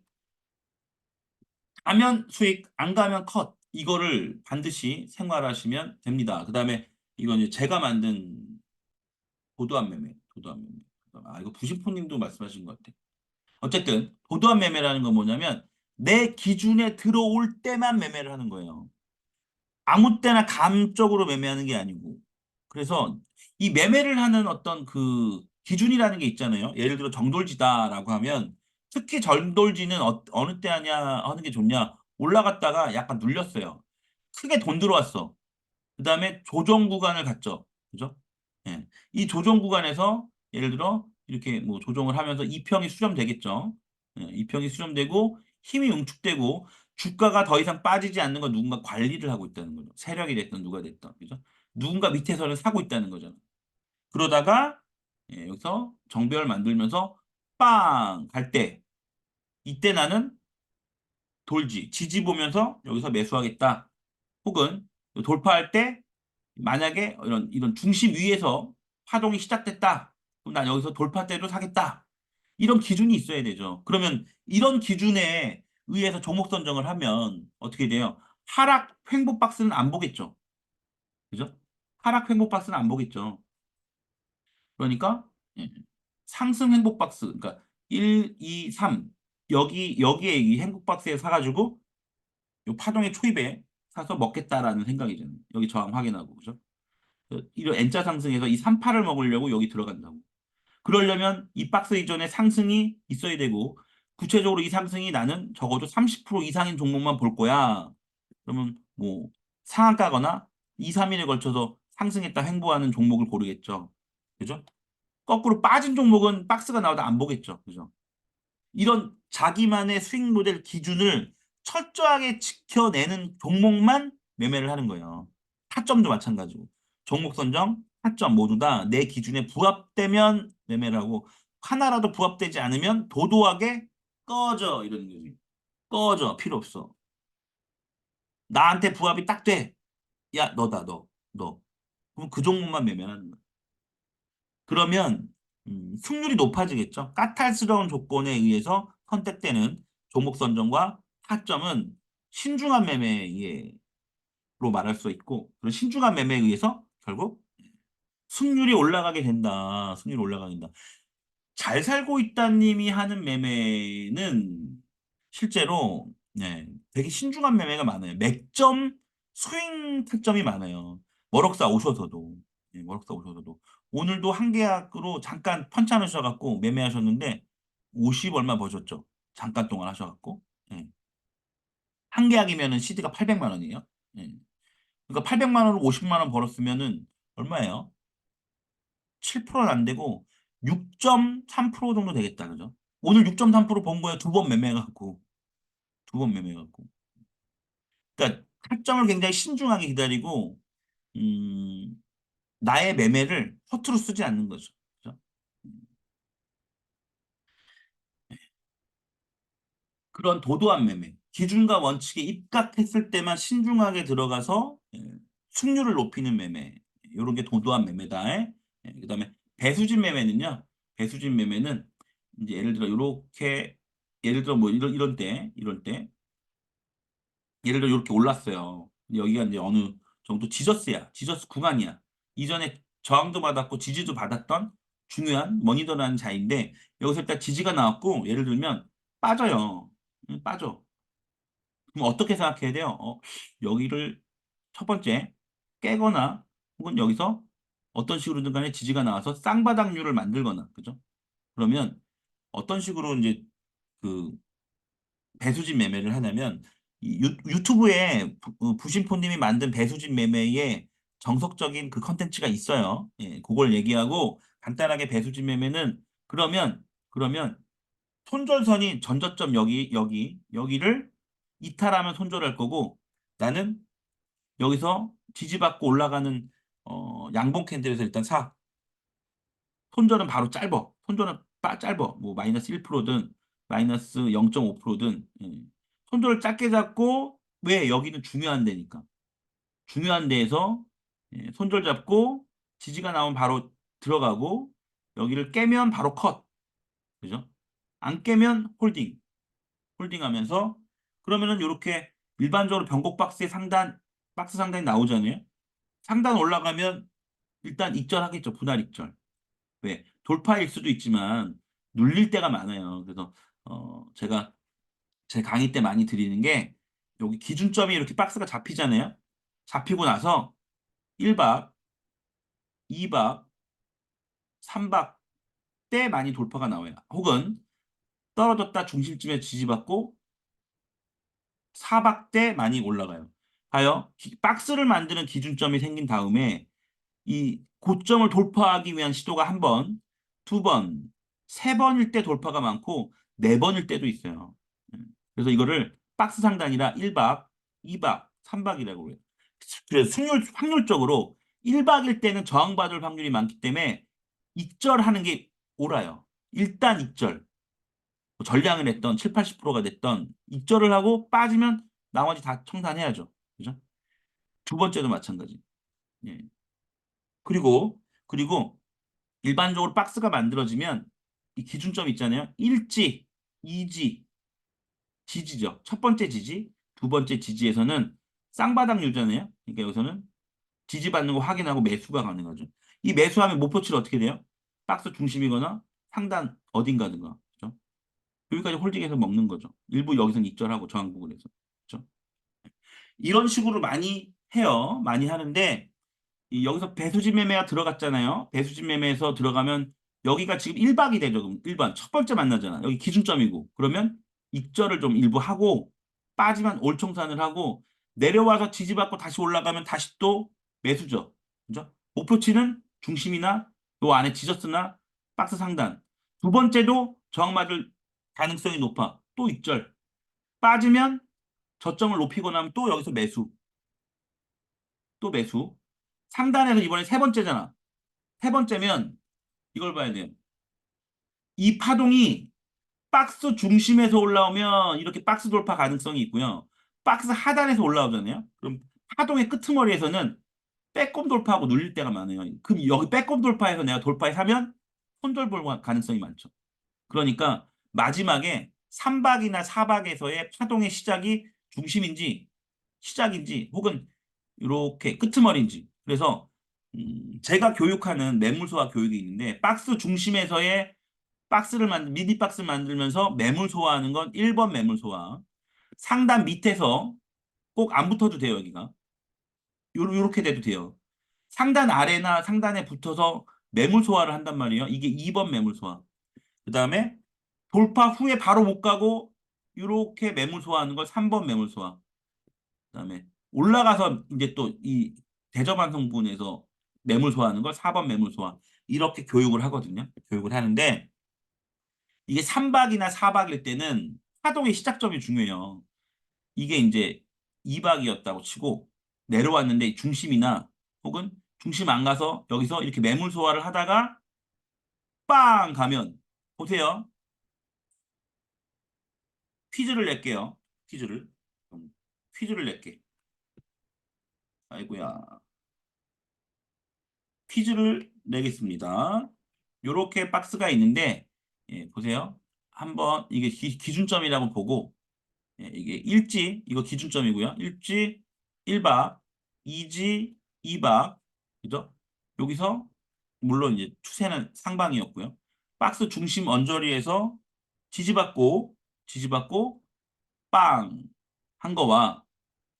가면 수익, 안 가면 컷. 이거를 반드시 생활하시면 됩니다. 그다음에 이건 이제 제가 만든 도도한 매매, 도도한 매매. 아, 이거 부신포님도 말씀하신 것 같아. 어쨌든 도도한 매매라는 건 뭐냐면 내 기준에 들어올 때만 매매를 하는 거예요. 아무 때나 감적으로 매매하는 게 아니고. 그래서 이 매매를 하는 어떤 그 기준이라는 게 있잖아요. 예를 들어 정돌지다라고 하면 특히 정돌지는 어느 때 하냐 하는 게 좋냐. 올라갔다가 약간 눌렸어요. 크게 돈 들어왔어. 그다음에 조정 구간을 갖죠. 그죠? 예. 이 조정 구간에서 예를 들어 이렇게 뭐 조정을 하면서 이평이 수렴되겠죠. 예, 이평이 수렴되고 힘이 응축되고 주가가 더 이상 빠지지 않는 건 누군가 관리를 하고 있다는 거죠. 세력이 됐든 누가 됐든. 그죠? 누군가 밑에서는 사고 있다는 거잖아. 그러다가 여기서 정배열 만들면서 빵 갈 때 이때 나는 돌지 지지 보면서 여기서 매수하겠다. 혹은 돌파할 때 만약에 이런 중심 위에서 파동이 시작됐다. 그럼 난 여기서 돌파대로 사겠다. 이런 기준이 있어야 되죠. 그러면 이런 기준에 의해서 종목 선정을 하면 어떻게 돼요? 하락 횡보 박스는 안 보겠죠. 그죠? 하락 횡보 박스는 안 보겠죠. 그러니까 예, 상승 횡보 박스, 그러니까 1, 2, 3 여기에 이 횡보 박스에 사가지고 요 파동의 초입에 사서 먹겠다라는 생각이잖아요. 여기 저항 확인하고 그죠? 이런 N자 상승에서 이 38을 먹으려고 여기 들어간다고. 그러려면 이 박스 이전에 상승이 있어야 되고 구체적으로 이 상승이 나는 적어도 30% 이상인 종목만 볼 거야. 그러면 뭐 상한가거나 2, 3일에 걸쳐서 상승했다 횡보하는 종목을 고르겠죠. 그죠? 거꾸로 빠진 종목은 박스가 나와도 안 보겠죠. 그죠? 이런 자기만의 수익 모델 기준을 철저하게 지켜내는 종목만 매매를 하는 거예요. 타점도 마찬가지고. 종목 선정, 타점 모두 다 내 기준에 부합되면 매매를 하고 하나라도 부합되지 않으면 도도하게 꺼져 이러는 거지. 꺼져 필요 없어. 나한테 부합이 딱 돼. 야 너다 너. 너. 그럼 그 종목만 매매하는 거야. 그러면 승률이 높아지겠죠. 까탈스러운 조건에 의해서 선택되는 종목 선정과 타점은 신중한 매매로 말할 수 있고 그런 신중한 매매에 의해서 결국 승률이 올라가게 된다. 승률이 올라가게 된다. 잘 살고 있다님이 하는 매매는 실제로 되게 신중한 매매가 많아요. 맥점 스윙 타점이 많아요. 머럭사 오셔서도 머럭사 오셔서도 오늘도 한 계약으로 잠깐 편찮으셔갖고 매매하셨는데 50 얼마 버셨죠. 잠깐 동안 하셔갖고 예. 한 계약이면은 CD가 800만 원이에요. 예. 그러니까 800만 원을 50만 원 벌었으면은 얼마예요? 7%는 안 되고 6.3% 정도 되겠다. 그죠? 오늘 6.3%본 거에 두 번 매매해갖고, 두 번 매매해갖고. 그러니까 타점을 굉장히 신중하게 기다리고, 음, 나의 매매를 허투루 쓰지 않는 거죠. 그죠? 그런 도도한 매매, 기준과 원칙에 입각했을 때만 신중하게 들어가서 승률을 높이는 매매, 이런 게 도도한 매매다. 그다음에 배수진 매매는요. 배수진 매매는 이제 예를 들어 이렇게 예를 들어 뭐 이런 때 예를 들어 이렇게 올랐어요. 여기가 이제 어느 정도 지저스야, 지저스 구간이야. 이전에 저항도 받았고 지지도 받았던 중요한 머니더라는 자인데 여기서 일단 지지가 나왔고 예를 들면 빠져요. 빠져. 그럼 어떻게 생각해야 돼요? 여기를 첫 번째 깨거나 혹은 여기서 어떤 식으로든 간에 지지가 나와서 쌍바닥류를 만들거나 그죠? 그러면 어떤 식으로 이제 그 배수진 매매를 하냐면 이 유튜브에 부신포님이 만든 배수진 매매의 정석적인 그 컨텐츠가 있어요. 예, 그걸 얘기하고 간단하게 배수진 매매는 그러면 손절선이 전저점 여기를 이탈하면 손절할 거고 나는 여기서 지지받고 올라가는 양봉 캔들에서 일단 사. 손절은 바로 짧어. 손절은 짧어. 뭐 마이너스 1%든 마이너스 0.5%든 손절을 짧게 잡고 왜 여기는 중요한 데니까. 중요한 데에서 손절 잡고 지지가 나오면 바로 들어가고 여기를 깨면 바로 컷. 그죠? 안 깨면 홀딩. 홀딩 하면서 그러면은 이렇게 일반적으로 변곡 박스의 상단 박스 상단이 나오잖아요. 상단 올라가면 일단 익절하겠죠. 분할 익절. 왜? 돌파일 수도 있지만 눌릴 때가 많아요. 그래서 제가 제 강의 때 많이 드리는 게 여기 기준점이 이렇게 박스가 잡히잖아요. 잡히고 나서 1박, 2박, 3박 때 많이 돌파가 나와요. 혹은 떨어졌다 중심쯤에 지지받고 4박 때 많이 올라가요. 봐요. 박스를 만드는 기준점이 생긴 다음에 이 고점을 돌파하기 위한 시도가 한 번, 두 번, 세 번일 때 돌파가 많고 네 번일 때도 있어요. 그래서 이거를 박스 상단이라 1박, 2박, 3박이라고 해요. 그래서 확률적으로 1박일 때는 저항받을 확률이 많기 때문에 익절하는 게 옳아요. 일단 익절. 뭐 전량을 했던 7, 80%가 됐던 익절을 하고 빠지면 나머지 다 청산해야죠. 그죠? 두 번째도 마찬가지. 예. 그리고 일반적으로 박스가 만들어지면 이 기준점 있잖아요. 1지, 2지, 지지죠. 첫 번째 지지, 두 번째 지지에서는 쌍바닥 유잖아요. 그러니까 여기서는 지지받는 거 확인하고 매수가 가능하죠. 이 매수하면 목표치를 어떻게 돼요? 박스 중심이거나 상단 어딘가든가. 그죠? 여기까지 홀딩해서 먹는 거죠. 일부 여기서는 익절하고 저항 부분에서. 그죠? 이런 식으로 많이 해요. 많이 하는데 여기서 배수진 매매가 들어갔잖아요. 배수진 매매에서 들어가면 여기가 지금 1박이 되죠. 그럼 1번 첫 번째 만나잖아. 여기 기준점이고. 그러면 익절을 좀 일부 하고 빠지면 올총산을 하고 내려와서 지지받고 다시 올라가면 다시 또 매수죠. 그죠? 목표치는 중심이나 요 안에 지저스나 박스 상단. 두 번째도 저항 맞을 가능성이 높아. 또 익절. 빠지면 저점을 높이거나 하면 또 여기서 매수. 또 매수. 상단에서 이번에 세 번째잖아. 세 번째면 이걸 봐야 돼요. 이 파동이 박스 중심에서 올라오면 이렇게 박스 돌파 가능성이 있고요. 박스 하단에서 올라오잖아요. 그럼 파동의 끄트머리에서는 빼꼼 돌파하고 눌릴 때가 많아요. 그럼 여기 빼꼼 돌파해서 내가 돌파에 사면 손절 볼 가능성이 많죠. 그러니까 마지막에 3박이나 4박에서의 파동의 시작이 중심인지 시작인지 혹은 이렇게 끄트머리인지. 그래서 제가 교육하는 매물소화 교육이 있는데 박스 중심에서의 미니 박스 만들면서 매물 소화하는 건 1번 매물 소화. 상단 밑에서 꼭 안 붙어도 돼요, 여기가. 요렇게 돼도 돼요. 상단 아래나 상단에 붙어서 매물 소화를 한단 말이에요. 이게 2번 매물 소화. 그다음에 돌파 후에 바로 못 가고 이렇게 매물 소화하는 걸 3번 매물 소화. 그다음에 올라가서 이제 또 이 대저반 성분에서 매물 소화하는 걸 4번 매물 소화. 이렇게 교육을 하거든요. 교육을 하는데 이게 3박이나 4박일 때는 파동의 시작점이 중요해요. 이게 이제 2박이었다고 치고 내려왔는데 중심이나 혹은 중심 안 가서 여기서 이렇게 매물 소화를 하다가 빵 가면 보세요. 퀴즈를 낼게요. 퀴즈를. 퀴즈를 낼게. 아이고야. 퀴즈를 내겠습니다. 요렇게 박스가 있는데 보세요. 한번 이게 기준점이라고 보고 이게 일지 이거 기준점이고요. 일지 1박, 2지 2박 그죠? 여기서 물론 이제 추세는 상방이었고요. 박스 중심 언저리에서 지지받고 빵 한 거와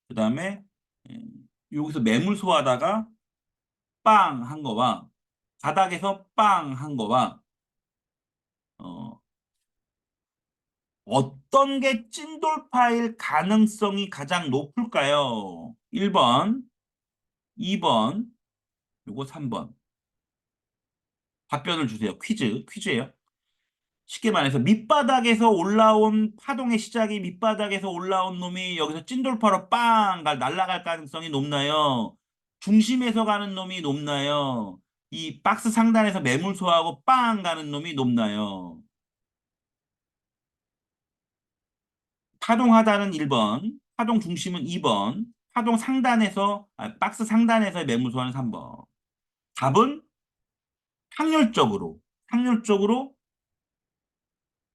그다음에 예, 여기서 매물 소화하다가 빵 한 거와 바닥에서 빵 한 거와 어, 어떤 게 찐돌파일 가능성이 가장 높을까요? 1번, 2번, 요거 3번. 답변을 주세요. 퀴즈예요. 쉽게 말해서 밑바닥에서 올라온 파동의 시작이 밑바닥에서 올라온 놈이 여기서 찐돌파로 빵 날아갈 가능성이 높나요? 중심에서 가는 놈이 높나요? 이 박스 상단에서 매물소하고 빵 가는 놈이 높나요? 파동 하단은 1번, 파동 중심은 2번, 파동 상단에서, 박스 상단에서 매물소하는 3번. 답은 확률적으로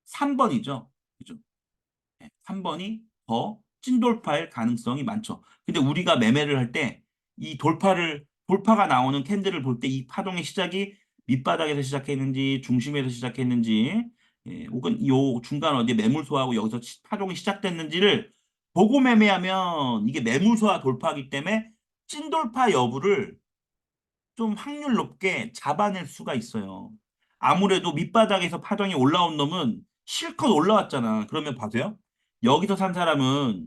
3번이죠. 그죠? 3번이 더 찐돌파일 가능성이 많죠. 근데 우리가 매매를 할 때 이 돌파가 나오는 캔들을 볼 때 이 파동의 시작이 밑바닥에서 시작했는지 중심에서 시작했는지 혹은 요 중간 어디에 매물소하고 여기서 파동이 시작됐는지를 보고 매매하면 이게 매물소와 돌파이기 때문에 찐돌파 여부를 좀 확률 높게 잡아낼 수가 있어요. 아무래도 밑바닥에서 파동이 올라온 놈은 실컷 올라왔잖아. 그러면 봐세요. 여기서 산 사람은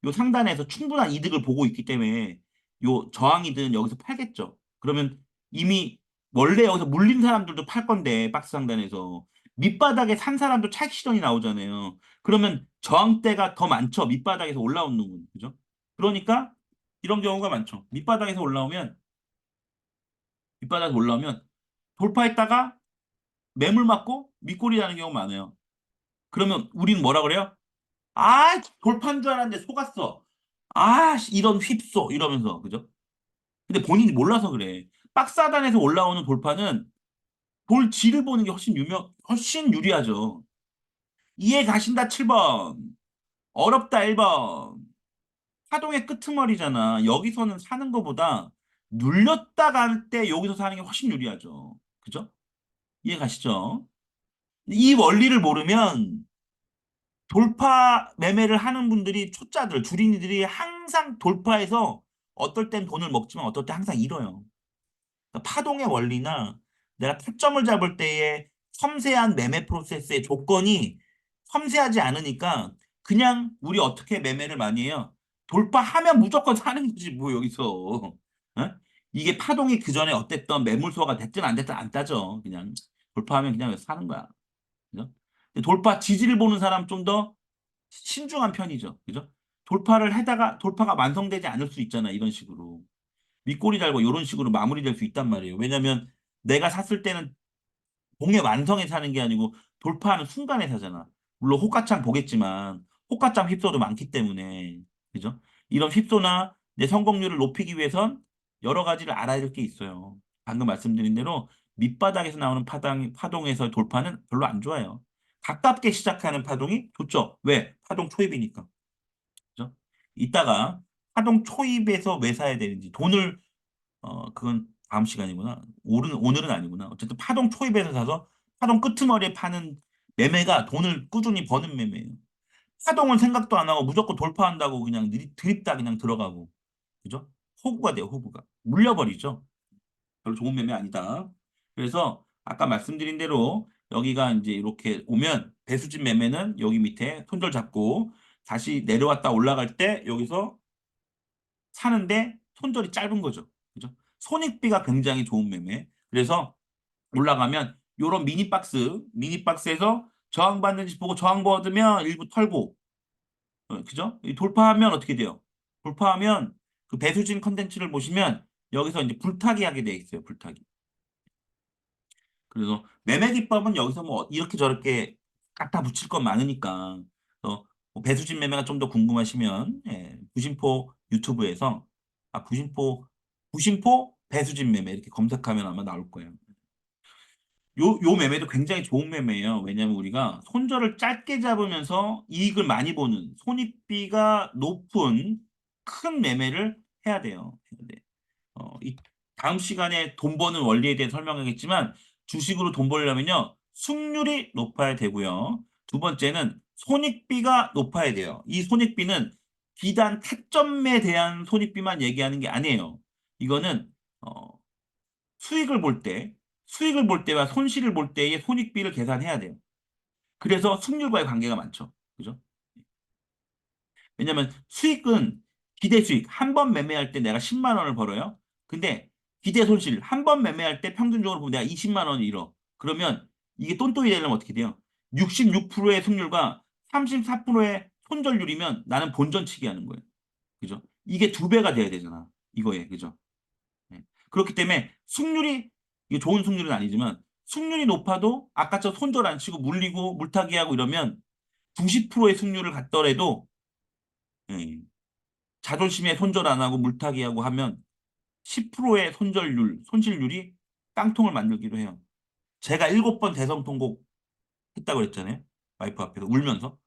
요 상단에서 충분한 이득을 보고 있기 때문에 요 저항이든 여기서 팔겠죠. 그러면 이미 원래 여기서 물린 사람들도 팔 건데 박스 상단에서 밑바닥에 산 사람도 차익 실현이 나오잖아요. 그러면 저항대가 더 많죠. 밑바닥에서 올라온 놈은. 그죠? 그러니까 이런 경우가 많죠. 밑바닥에서 올라오면 돌파했다가 매물 맞고 윗골이 나는 경우가 많아요. 그러면 우리는 뭐라 그래요? 아, 돌파인 줄 알았는데 속았어. 아, 이런 휩소 이러면서 그죠? 근데 본인이 몰라서 그래. 박스 하단에서 올라오는 돌파는 돌지를 보는 게 훨씬 유리하죠. 이해 가신다 7번. 어렵다 1번. 파동의 끄트머리잖아. 여기서는 사는 것보다 눌렸다 갈 때 여기서 사는 게 훨씬 유리하죠. 그죠? 이해 가시죠? 이 원리를 모르면 돌파 매매를 하는 분들이 초짜들, 주린이들이 항상 돌파해서 어떨 땐 돈을 먹지만 어떨 땐 항상 잃어요. 그러니까 파동의 원리나 내가 타점을 잡을 때의 섬세한 매매 프로세스의 조건이 섬세하지 않으니까 그냥 우리 어떻게 매매를 많이 해요? 돌파하면 무조건 사는 거지 뭐 여기서. 어? 이게 파동이 그 전에 어땠던 매물소가 됐든 안 됐든 안 따져. 그냥 돌파하면 그냥 사는 거야. 그죠? 근데 돌파 지지를 보는 사람 좀 더 신중한 편이죠. 그죠? 돌파를 하다가 돌파가 완성되지 않을 수 있잖아. 이런 식으로. 윗골이 달고 이런 식으로 마무리될 수 있단 말이에요. 왜냐면 내가 샀을 때는 공의 완성에 사는 게 아니고 돌파하는 순간에 사잖아. 물론 호가창 보겠지만 호가창 휩소도 많기 때문에. 그죠? 이런 휩소나 내 성공률을 높이기 위해선 여러 가지를 알아야 될 게 있어요. 방금 말씀드린 대로 밑바닥에서 나오는 파동에서 돌파는 별로 안 좋아요. 가깝게 시작하는 파동이 좋죠. 왜? 파동 초입이니까. 그죠? 이따가 파동 초입에서 왜 사야 되는지 돈을 그건 다음 시간이구나. 오늘은 아니구나. 어쨌든 파동 초입에서 사서 파동 끄트머리에 파는 매매가 돈을 꾸준히 버는 매매예요. 파동은 생각도 안 하고 무조건 돌파한다고 그냥 드립다 그냥 들어가고. 그죠? 호구가 돼요, 호구가. 물려버리죠. 별로 좋은 매매 아니다. 그래서 아까 말씀드린 대로 여기가 이제 이렇게 오면 배수진 매매는 여기 밑에 손절 잡고 다시 내려왔다 올라갈 때 여기서 사는데 손절이 짧은 거죠. 그죠? 손익비가 굉장히 좋은 매매. 그래서 올라가면 요런 미니박스에서 저항받는지 보고 저항받으면 일부 털고, 그죠? 이 돌파하면 어떻게 돼요? 돌파하면 그 배수진 컨텐츠를 보시면 여기서 이제 불타기 하게 돼 있어요. 불타기. 그래서 매매 기법은 여기서 뭐 이렇게 저렇게 갖다 붙일 건 많으니까 뭐 배수진 매매가 좀 더 궁금하시면 구심포 유튜브에서 구심포 배수진 매매 이렇게 검색하면 아마 나올 거예요. 요 매매도 굉장히 좋은 매매예요. 왜냐하면 우리가 손절을 짧게 잡으면서 이익을 많이 보는 손익비가 높은 큰 매매를 해야 돼요. 네. 이 다음 시간에 돈 버는 원리에 대해 설명하겠지만 주식으로 돈 벌려면요. 수익률이 높아야 되고요. 두 번째는 손익비가 높아야 돼요. 이 손익비는 비단 타점에 대한 손익비만 얘기하는 게 아니에요. 이거는 어, 수익을 볼 때, 수익을 볼 때와 손실을 볼 때의 손익비를 계산해야 돼요. 그래서 수익률과의 관계가 많죠. 그죠? 왜냐면 수익은 기대 수익 한 번 매매할 때 내가 10만 원을 벌어요. 근데 기대 손실 한 번 매매할 때 평균적으로 보면 내가 20만 원을 잃어. 그러면 이게 똔똔이 되려면 어떻게 돼요? 66%의 승률과 34%의 손절률이면 나는 본전치기 하는 거예요. 그죠? 이게 두 배가 돼야 되잖아. 이거에. 그죠? 네. 그렇기 때문에 승률이, 이게 좋은 승률은 아니지만 승률이 높아도 아까처럼 손절 안 치고 물리고 물타기 하고 이러면 90%의 승률을 갖더라도 예, 자존심에 손절 안 하고 물타기 하고 하면 10%의 손절률, 손실률이 깡통을 만들기도 해요. 제가 7번 대성 통곡 했다고 그랬잖아요. 와이프 앞에서 울면서.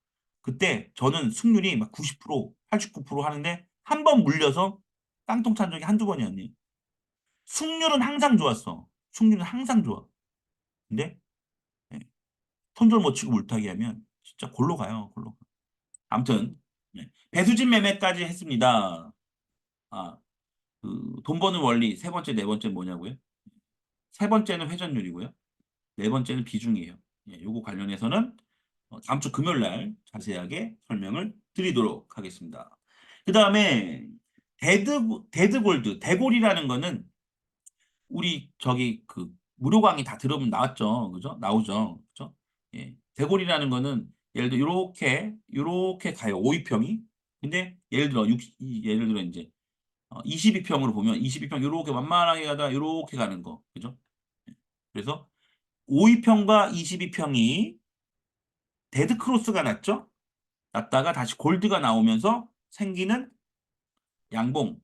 그때 저는 승률이 막 90%, 89% 하는데 한 번 물려서 깡통 찬 적이 한두 번이었네요. 승률은 항상 좋았어. 승률은 항상 좋아. 근데 예, 손절 못 치고 물타기 하면 진짜 골로 가요. 골로 가. 아무튼 배수진 매매까지 했습니다. 아, 돈 버는 원리 세 번째, 네 번째 뭐냐고요? 세 번째는 회전율이고요. 네 번째는 비중이에요. 예, 요거 관련해서는 다음 주 금요일 날 자세하게 설명을 드리도록 하겠습니다. 그 다음에 데드골드, 대골이라는 거는 우리 저기 그 무료 강의 다 들으면 나왔죠. 그죠? 나오죠. 그죠? 예. 대골이라는 거는 예를 들어 요렇게 가요. 오이평이. 근데 예를 들어 이제 22평으로 보면 22평 요렇게 만만하게 가다 요렇게 가는 거. 그죠? 예. 그래서 5위평과 22평이 데드크로스가 났죠? 났다가 다시 골드가 나오면서 생기는 양봉,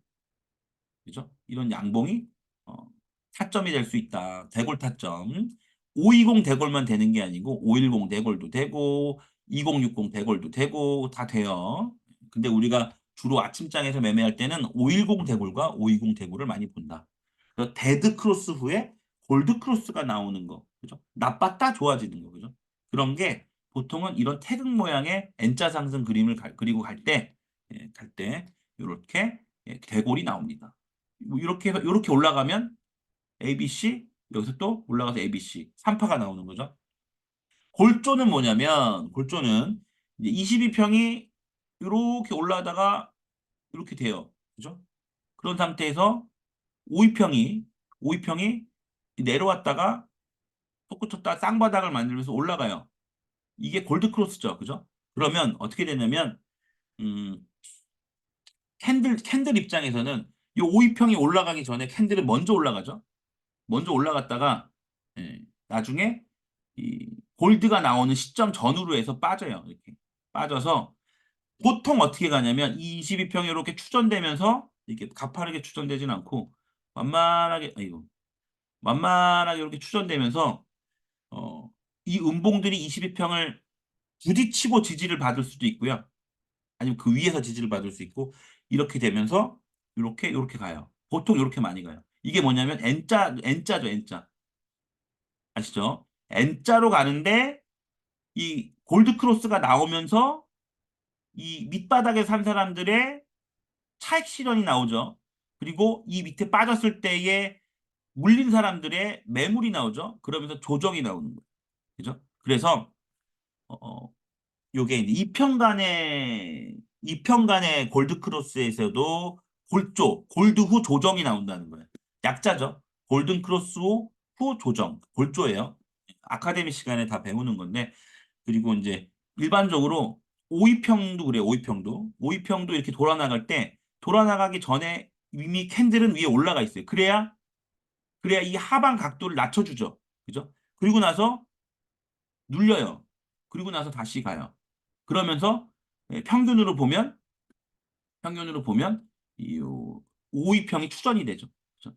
그죠? 이런 양봉이 어, 타점이 될 수 있다. 대골 타점. 520 대골만 되는 게 아니고 510 대골도 되고 2060 대골도 되고 다 돼요. 근데 우리가 주로 아침장에서 매매할 때는 510 대골과 520 대골을 많이 본다. 그래서 데드 크로스 후에 골드 크로스가 나오는 거, 그죠? 나빴다 좋아지는 거, 그죠? 그런 게 보통은 이런 태극 모양의 N자 상승 그림을 그리고 갈 때 이렇게 대골이 나옵니다. 뭐 이렇게 해서 이렇게 올라가면 ABC 여기서 또 올라가서 ABC 3파가 나오는 거죠. 골조는 뭐냐면 골조는 이제 22평이 이렇게 올라다가 이렇게 돼요. 그죠? 그런 상태에서 5위평이 내려왔다가 솟구쳤다 쌍바닥을 만들면서 올라가요. 이게 골드 크로스죠. 그죠? 그러면 어떻게 되냐면 음, 캔들 입장에서는 이 5위평이 올라가기 전에 캔들은 먼저 올라가죠. 먼저 올라갔다가 예, 나중에 이 골드가 나오는 시점 전후로 해서 빠져요. 이렇게 빠져서 보통 어떻게 가냐면 이 22평이 이렇게 추전되면서 이렇게 가파르게 추전되진 않고 완만하게 아이고 완만하게 이렇게 추전되면서 어, 이 음봉들이 22평을 부딪히고 지지를 받을 수도 있고요. 아니면 그 위에서 지지를 받을 수 있고 이렇게 되면서 이렇게 가요. 보통 이렇게 많이 가요. 이게 뭐냐면 N자죠, N자. 아시죠? N자로 가는데 이 골드 크로스가 나오면서 이 밑바닥에 산 사람들의 차익 실현이 나오죠. 그리고 이 밑에 빠졌을 때에 물린 사람들의 매물이 나오죠. 그러면서 조정이 나오는 거예요. 그죠? 그래서 어, 요게 이제 이평간의 골드 크로스에서도 골드 후 조정이 나온다는 거예요. 약자죠. 골든 크로스 후 조정, 골조예요. 아카데미 시간에 다 배우는 건데 그리고 이제 일반적으로 오이평도 그래요. 오이평도 이렇게 돌아나갈 때 돌아나가기 전에 이미 캔들은 위에 올라가 있어요. 그래야 이 하방 각도를 낮춰주죠. 그죠? 그리고 나서 눌려요. 그리고 나서 다시 가요. 그러면서 예, 평균으로 보면 이 오이평이 추전이 되죠. 그죠?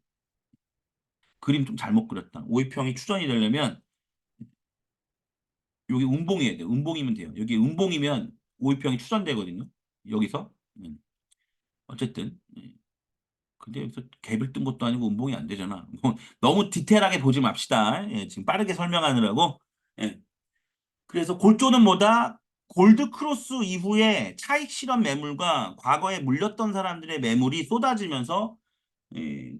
그림 좀 잘못 그렸다. 오이평이 추전이 되려면 여기 음봉이어야 돼요. 음봉이면 돼요. 여기 음봉이면 오이평이 추전되거든요. 여기서. 어쨌든. 근데 여기서 갭을 뜬 것도 아니고 음봉이 안 되잖아. 뭐 너무 디테일하게 보지 맙시다. 예, 지금 빠르게 설명하느라고. 예. 그래서 골조는 뭐다? 골드 크로스 이후에 차익 실현 매물과 과거에 물렸던 사람들의 매물이 쏟아지면서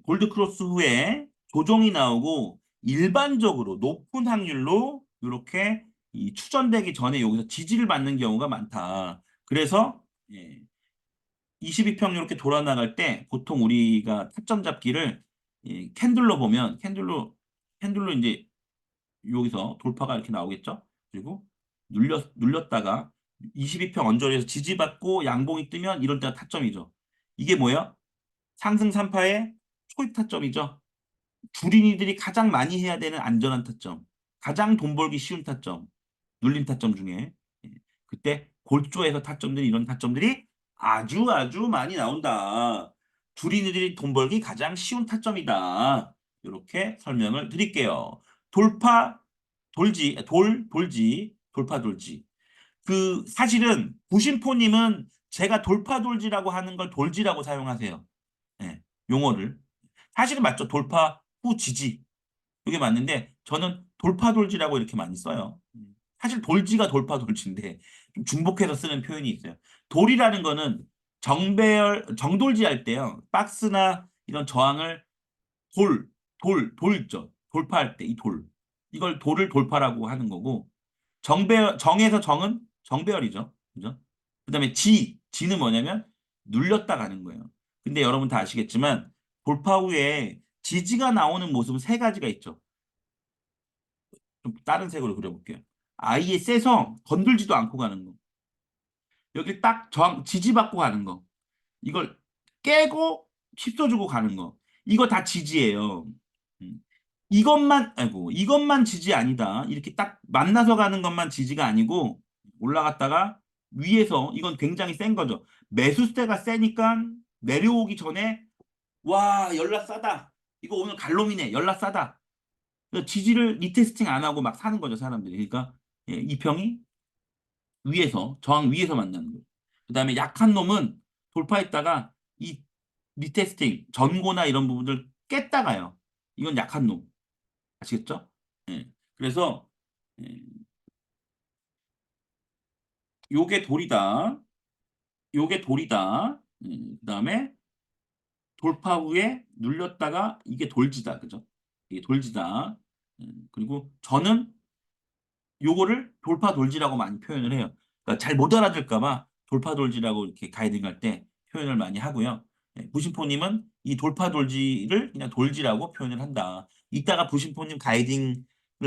골드 크로스 후에 조정이 나오고 일반적으로 높은 확률로 이렇게 이 추전되기 전에 여기서 지지를 받는 경우가 많다. 그래서 22평 이렇게 돌아 나갈 때 보통 우리가 타점 잡기를 캔들로 보면 캔들로 이제 여기서 돌파가 이렇게 나오겠죠. 그리고 눌렸다가 22평 언저리에서 지지받고 양봉이 뜨면 이럴 때가 타점이죠. 이게 뭐야? 상승 3파의 초입 타점이죠. 주린이들이 가장 많이 해야 되는 안전한 타점, 가장 돈 벌기 쉬운 타점, 눌림 타점 중에 예, 그때 골조에서 타점들이 이런 타점들이 아주 아주 많이 나온다. 주린이들이 돈 벌기 가장 쉬운 타점이다. 이렇게 설명을 드릴게요. 돌파, 돌지, 돌파, 돌지. 그 사실은 부심포님은 제가 돌파 돌지라고 하는 걸 돌지라고 사용하세요. 예, 용어를. 사실은 맞죠. 돌파 후 지지. 이게 맞는데 저는 돌파 돌지라고 이렇게 많이 써요. 사실 돌지가 돌파 돌지인데 좀 중복해서 쓰는 표현이 있어요. 돌이라는 거는 정돌지 할 때요. 박스나 이런 저항을 돌, 돌 있죠. 돌파할 때 이 돌. 이걸 돌을 돌파라고 하는 거고 정에서 정은 정배열이죠. 그죠? 그다음에 지는 뭐냐면 눌렸다 가는 거예요. 근데 여러분 다 아시겠지만 돌파 후에 지지가 나오는 모습은 세 가지가 있죠. 좀 다른 색으로 그려볼게요. 아예 세서 건들지도 않고 가는 거. 여기 딱 지지받고 가는 거. 이걸 깨고 휩써 주고 가는 거. 이거 다 지지예요. 음. 이것만 지지 아니다. 이렇게 딱 만나서 가는 것만 지지가 아니고 올라갔다가 위에서 이건 굉장히 센 거죠. 매수세가 세니까 내려오기 전에 와, 연락 싸다. 이거 오늘 갈놈이네. 연락 싸다. 그래서 지지를 리테스팅 안 하고 막 사는 거죠, 사람들이. 그러니까 예, 이 평이 위에서 저항 위에서 만나는 거예요. 그다음에 약한 놈은 돌파했다가 이 리테스팅 전고나 이런 부분들 깼다가요. 이건 약한 놈. 아시겠죠? 예. 그래서 예, 요게 돌이다. 요게 돌이다. 그다음에 돌파 후에 눌렸다가 이게 돌지다. 그죠? 이게 돌지다. 그리고 저는 요거를 돌파 돌지라고 많이 표현을 해요. 그러니까 잘 못 알아들까 봐 돌파 돌지라고 이렇게 가이딩 할 때 표현을 많이 하고요. 부심포님은 이 돌파 돌지를 그냥 돌지라고 표현을 한다. 이따가 부심포님 가이딩을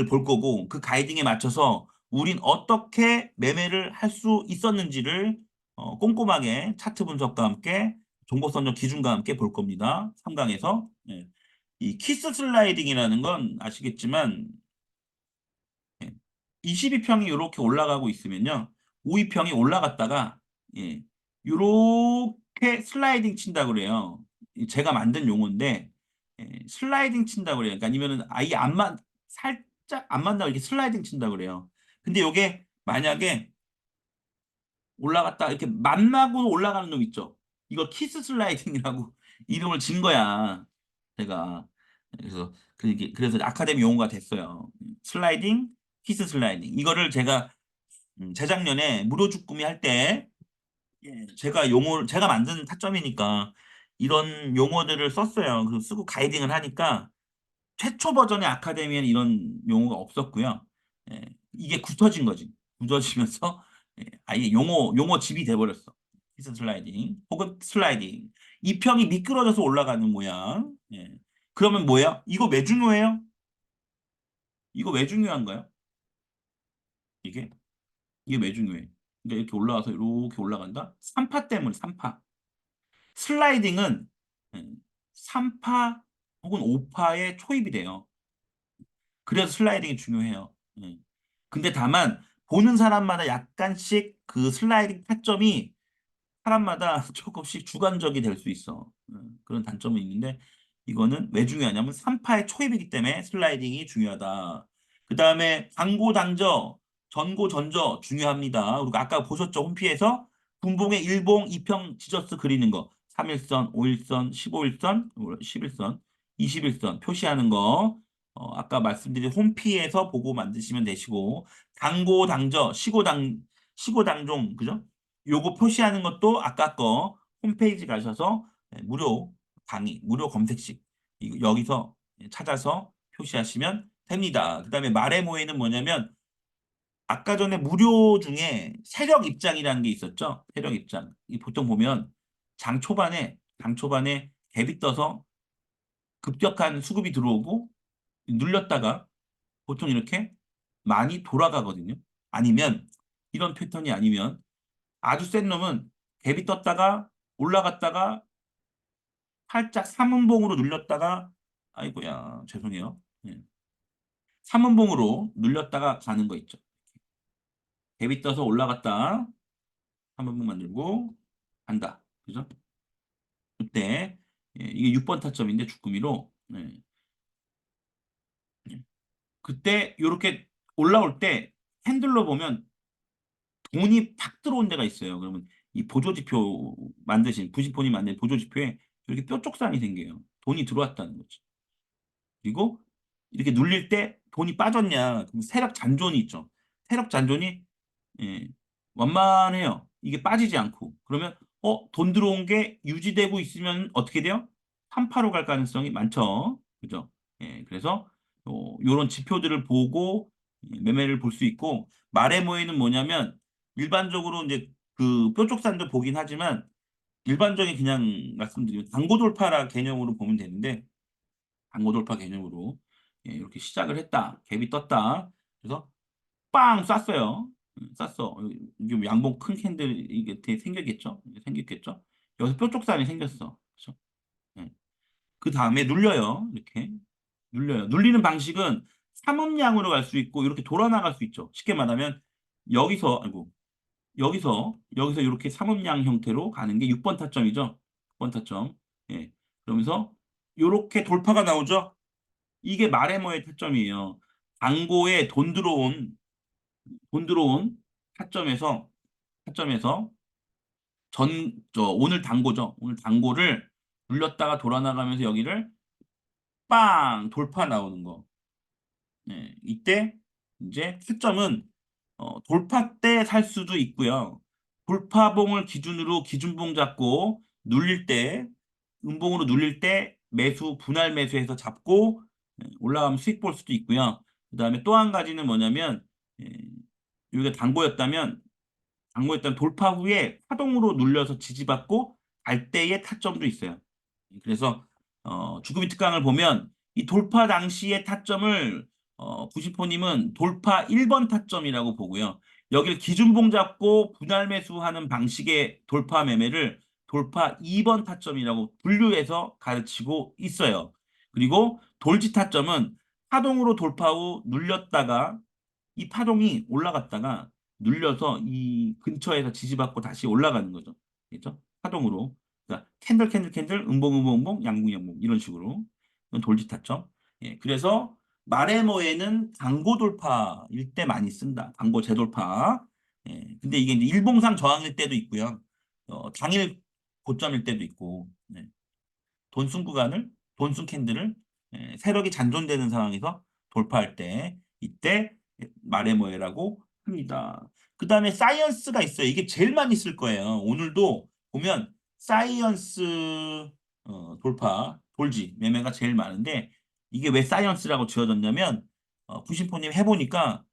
볼 거고 그 가이딩에 맞춰서 우린 어떻게 매매를 할 수 있었는지를 꼼꼼하게 차트 분석과 함께 종고 선정 기준과 함께 볼 겁니다. 3강에서. 이 키스 슬라이딩이라는 건 아시겠지만 22평이 이렇게 올라가고 있으면요. 52평이 올라갔다가 예, 이렇게 슬라이딩 친다 그래요. 제가 만든 용어인데 슬라이딩 친다 그래요. 그러니까 아니면은 아예 살짝 안 만나고 이렇게 슬라이딩 친다 그래요. 근데 이게 만약에 올라갔다 이렇게 만나고 올라가는 놈 있죠. 이거 키스 슬라이딩이라고 이름을 진 거야. 제가 그래서 아카데미 용어가 됐어요. 슬라이딩, 키스 슬라이딩. 이거를 제가 재작년에 무료 죽구미 할 때 제가 만든 타점이니까 이런 용어들을 썼어요. 그래서 쓰고 가이딩을 하니까 최초 버전의 아카데미에는 이런 용어가 없었고요. 예, 이게 굳어진 거지. 굳어지면서 아예 용어 집이 돼버렸어. 키스 슬라이딩 혹은 슬라이딩. 이 평이 미끄러져서 올라가는 모양. 그러면 뭐예요? 이거 왜 중요해요? 이거 왜 중요한가요? 이게 이게 왜 중요해? 그러니까 이렇게 올라와서 이렇게 올라간다? 3파 때문에 3파. 슬라이딩은 3파 혹은 5파에 초입이 돼요. 그래서 슬라이딩이 중요해요. 근데 다만 보는 사람마다 약간씩 그 슬라이딩 타점이 사람마다 조금씩 주관적이 될 수 있어. 그런 단점은 있는데 이거는 왜 중요하냐면 3파의 초입이기 때문에 슬라이딩이 중요하다. 그 다음에 당고 당저, 전고 전저 중요합니다. 그리고 아까 보셨죠? 홈피에서 분봉의 일봉, 이평, 지저스 그리는 거. 3일선, 5일선, 15일선, 11선, 21선 표시하는 거. 아까 말씀드린 홈피에서 보고 만드시면 되시고 당고 당저, 시고 당종 그죠? 요거 표시하는 것도 아까 거 홈페이지 가셔서 무료 강의, 무료 검색식 여기서 찾아서 표시하시면 됩니다. 그다음에 말해 모이는 뭐냐면 아까 전에 무료 중에 세력 입장이라는 게 있었죠. 세력 입장. 이 보통 보면 장 초반에 갭이 떠서 급격한 수급이 들어오고 눌렸다가 보통 이렇게 많이 돌아가거든요. 아니면 이런 패턴이 아니면 아주 센 놈은 갭이 떴다가 올라갔다가 살짝 삼음봉으로 눌렸다가 아이고야, 죄송해요. 예. 삼음봉으로 눌렸다가 가는 거 있죠. 갭이 떠서 올라갔다. 삼음봉 만들고 간다. 그죠? 그때 이게 6번 타점인데 주꾸미로 예. 그때 이렇게 올라올 때 핸들로 보면 돈이 팍 들어온 데가 있어요. 그러면 이 보조지표 만드신 부지폰이 만든 보조지표에 이렇게 뾰족산이 생겨요. 돈이 들어왔다는 거죠. 그리고 이렇게 눌릴 때 돈이 빠졌냐? 그럼 세력 잔존이 있죠. 세력 잔존이 예, 완만해요. 이게 빠지지 않고. 그러면 돈 들어온 게 유지되고 있으면 어떻게 돼요? 3파로 갈 가능성이 많죠. 그죠? 예, 그래서 요런 지표들을 보고 매매를 볼 수 있고 마레모에는 뭐냐면 일반적으로 이제 그 뾰족산도 보긴 하지만 일반적인 그냥 말씀드리면 단고 돌파라 개념으로 보면 되는데 단고 돌파 개념으로 이렇게 시작을 했다. 갭이 떴다. 그래서 빵 쐈어요. 쐈어. 이게 뭐 양봉 큰 캔들 이게 생겼겠죠? 생겼겠죠? 여기서 뾰족산이 생겼어. 그렇죠? 예. 그 다음에 눌려요. 이렇게 눌려요. 눌리는 방식은 삼음양으로 갈 수 있고 이렇게 돌아 나갈 수 있죠. 쉽게 말하면 여기서 아이고 여기서 이렇게 삼음양 형태로 가는 게 6번 타점이죠. 6번 타점. 예. 그러면서 이렇게 돌파가 나오죠. 이게 마레모의 타점이에요. 당고에 돈 들어온 타점에서 오늘 당고죠. 오늘 당고를 눌렸다가 돌아 나가면서 여기를 빵 돌파 나오는 거. 예, 이때 이제 타점은 돌파 때 살 수도 있고요. 돌파봉을 기준으로 기준봉 잡고 눌릴 때 음봉으로 눌릴 때 매수 분할 매수해서 잡고 올라가면 수익 볼 수도 있고요. 그다음에 또 한 가지는 뭐냐면 예, 여기가 당고였던 돌파 후에 파동으로 눌려서 지지받고 갈 때의 타점도 있어요. 그래서 주금이 특강을 보면 이 돌파 당시의 타점을 구시포님은 돌파 1번 타점이라고 보고요. 여기를 기준봉 잡고 분할 매수하는 방식의 돌파 매매를 돌파 2번 타점이라고 분류해서 가르치고 있어요. 그리고 돌지 타점은 파동으로 돌파 후 눌렸다가 이 파동이 올라갔다가 눌려서 이 근처에서 지지받고 다시 올라가는 거죠. 그렇죠? 파동으로. 그러니까 캔들 캔들 캔들 음봉 음봉 음봉 양봉 양봉 이런 식으로 이건 돌지 탔죠. 예, 그래서 마레모에는 단고 돌파일 때 많이 쓴다. 단고 재돌파. 예, 근데 이게 이제 일봉상 저항일 때도 있고요. 당일 고점일 때도 있고. 네. 돈순 구간을 돈순 캔들을 세력이 잔존되는 상황에서 돌파할 때 이때 마레모에라고 합니다. 그 다음에 사이언스가 있어요. 이게 제일 많이 쓸 거예요. 오늘도 보면 사이언스 돌파 돌지 매매가 제일 많은데 이게 왜 사이언스라고 지어졌냐면 구심포님 해보니까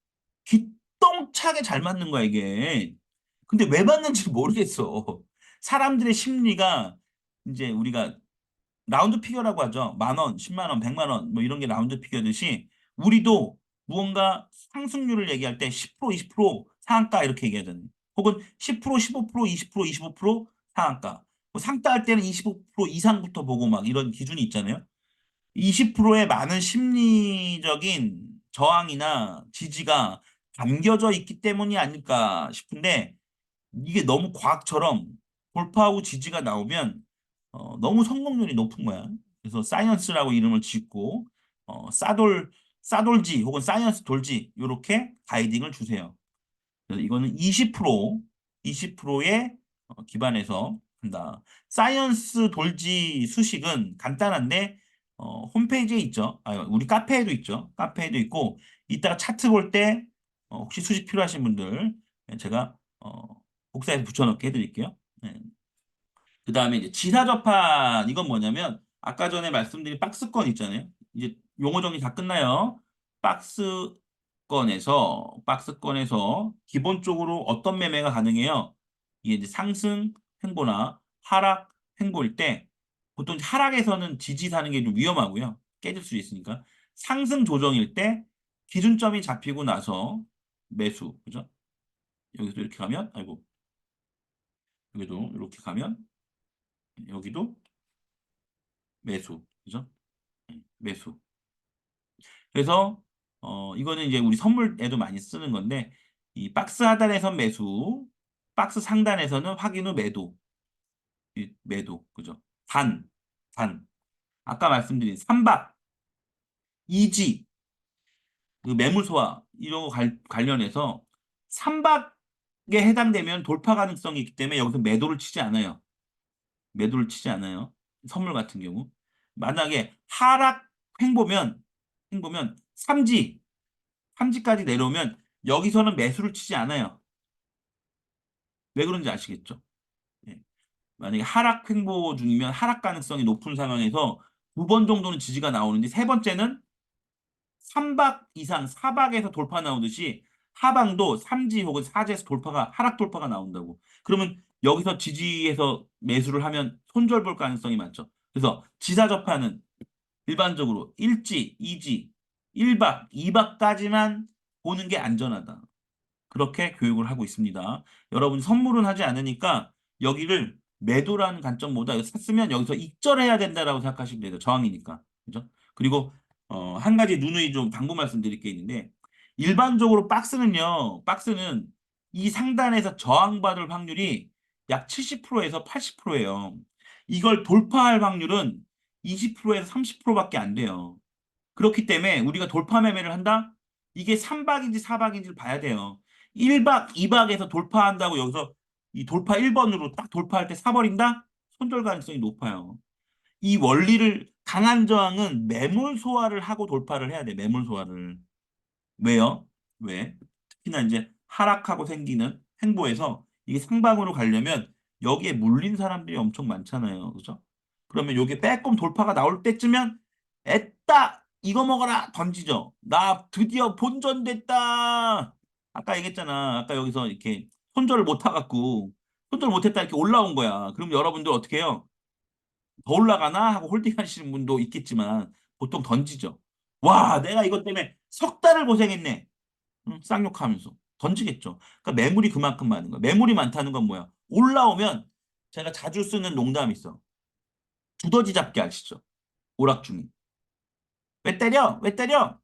기똥차게 잘 맞는 거야 이게. 근데 왜 맞는지 모르겠어. 사람들의 심리가 이제 우리가 라운드 피겨라고 하죠. 만 원, 10만 원, 100만 원, 뭐 이런 게 라운드 피겨듯이 우리도 무언가 상승률을 얘기할 때 10%, 20% 상한가 이렇게 얘기하잖아요. 혹은 10%, 15%, 20%, 25% 상한가. 뭐 상따 할 때는 25% 이상부터 보고 막 이런 기준이 있잖아요. 20%의 많은 심리적인 저항이나 지지가 담겨져 있기 때문이 아닐까 싶은데 이게 너무 과학처럼 돌파 후 지지가 나오면 너무 성공률이 높은 거야. 그래서 사이언스라고 이름을 짓고 싸돌지 혹은 사이언스 돌지 이렇게 가이딩을 주세요. 그래서 이거는 20%에 기반해서 한다. 사이언스 돌지 수식은 간단한데 홈페이지에 있죠. 우리 카페에도 있죠. 카페에도 있고 이따가 차트 볼 때 혹시 수식 필요하신 분들 제가 복사해서 붙여넣게 해드릴게요. 네. 그 다음에 이제 지사접한 이건 뭐냐면 아까 전에 말씀드린 박스권 있잖아요. 이제 용어 정리 다 끝나요. 박스권에서 기본적으로 어떤 매매가 가능해요? 이게 이제 상승 횡보나 하락 횡보일 때 보통 이제 하락에서는 지지 사는 게 좀 위험하고요. 깨질 수 있으니까 상승 조정일 때 기준점이 잡히고 나서 매수 그죠? 여기서 이렇게 가면 아이고 여기도 이렇게 가면 여기도 매수 그죠? 매수. 그래서 이거는 이제 우리 선물에도 많이 쓰는 건데 이 박스 하단에선 매수, 박스 상단에서는 확인 후 매도, 매도, 그죠? 단, 단. 아까 말씀드린 삼박, 이지, 그 매물 소화 이런 거 관련해서 삼박에 해당되면 돌파 가능성이 있기 때문에 여기서 매도를 치지 않아요. 매도를 치지 않아요. 선물 같은 경우. 만약에 하락 횡보면 삼지까지 내려오면 여기서는 매수를 치지 않아요. 왜 그런지 아시겠죠? 예. 만약에 하락 횡보 중이면 하락 가능성이 높은 상황에서 두 번 정도는 지지가 나오는데 세 번째는 3박 이상 4박에서 돌파 나오듯이 하방도 3지 혹은 4지에서 돌파가 하락 돌파가 나온다고. 그러면 여기서 지지에서 매수를 하면 손절 볼 가능성이 많죠. 그래서 지사 접하는 일반적으로 1지, 2지, 1박, 2박까지만 보는 게 안전하다. 그렇게 교육을 하고 있습니다. 여러분 선물은 하지 않으니까 여기를 매도라는 관점보다 이거 샀으면 여기서 익절해야 된다라고 생각하시면 돼요. 저항이니까. 그죠? 그리고 한 가지 누누이 좀 당부 말씀드릴 게 있는데 일반적으로 박스는 이 상단에서 저항받을 확률이 약 70%에서 80%예요. 이걸 돌파할 확률은 20%에서 30%밖에 안 돼요. 그렇기 때문에 우리가 돌파 매매를 한다? 이게 3박인지 4박인지를 봐야 돼요. 1박, 2박에서 돌파한다고 여기서 이 돌파 1번으로 딱 돌파할 때 사버린다? 손절 가능성이 높아요. 이 원리를 강한 저항은 매물 소화를 하고 돌파를 해야 돼. 매물 소화를. 왜요? 왜? 특히나 이제 하락하고 생기는 행보에서 이게 상방으로 가려면 여기에 물린 사람들이 엄청 많잖아요. 그죠? 그러면 요게 빼꼼 돌파가 나올 때쯤면 애따 이거 먹어라 던지죠. 나 드디어 본전됐다. 아까 얘기했잖아. 아까 여기서 이렇게 손절을 못 타갖고 손절 못했다 이렇게 올라온 거야. 그럼 여러분들 어떻게 해요? 더 올라가나 하고 홀딩 하시는 분도 있겠지만 보통 던지죠. 와, 내가 이것 때문에 석 달을 고생했네. 응? 쌍욕하면서 던지겠죠. 그러니까 매물이 그만큼 많은 거야. 매물이 많다는 건 뭐야? 올라오면 제가 자주 쓰는 농담이 있어. 두더지 잡기 아시죠? 오락중이. 왜 때려? 왜 때려?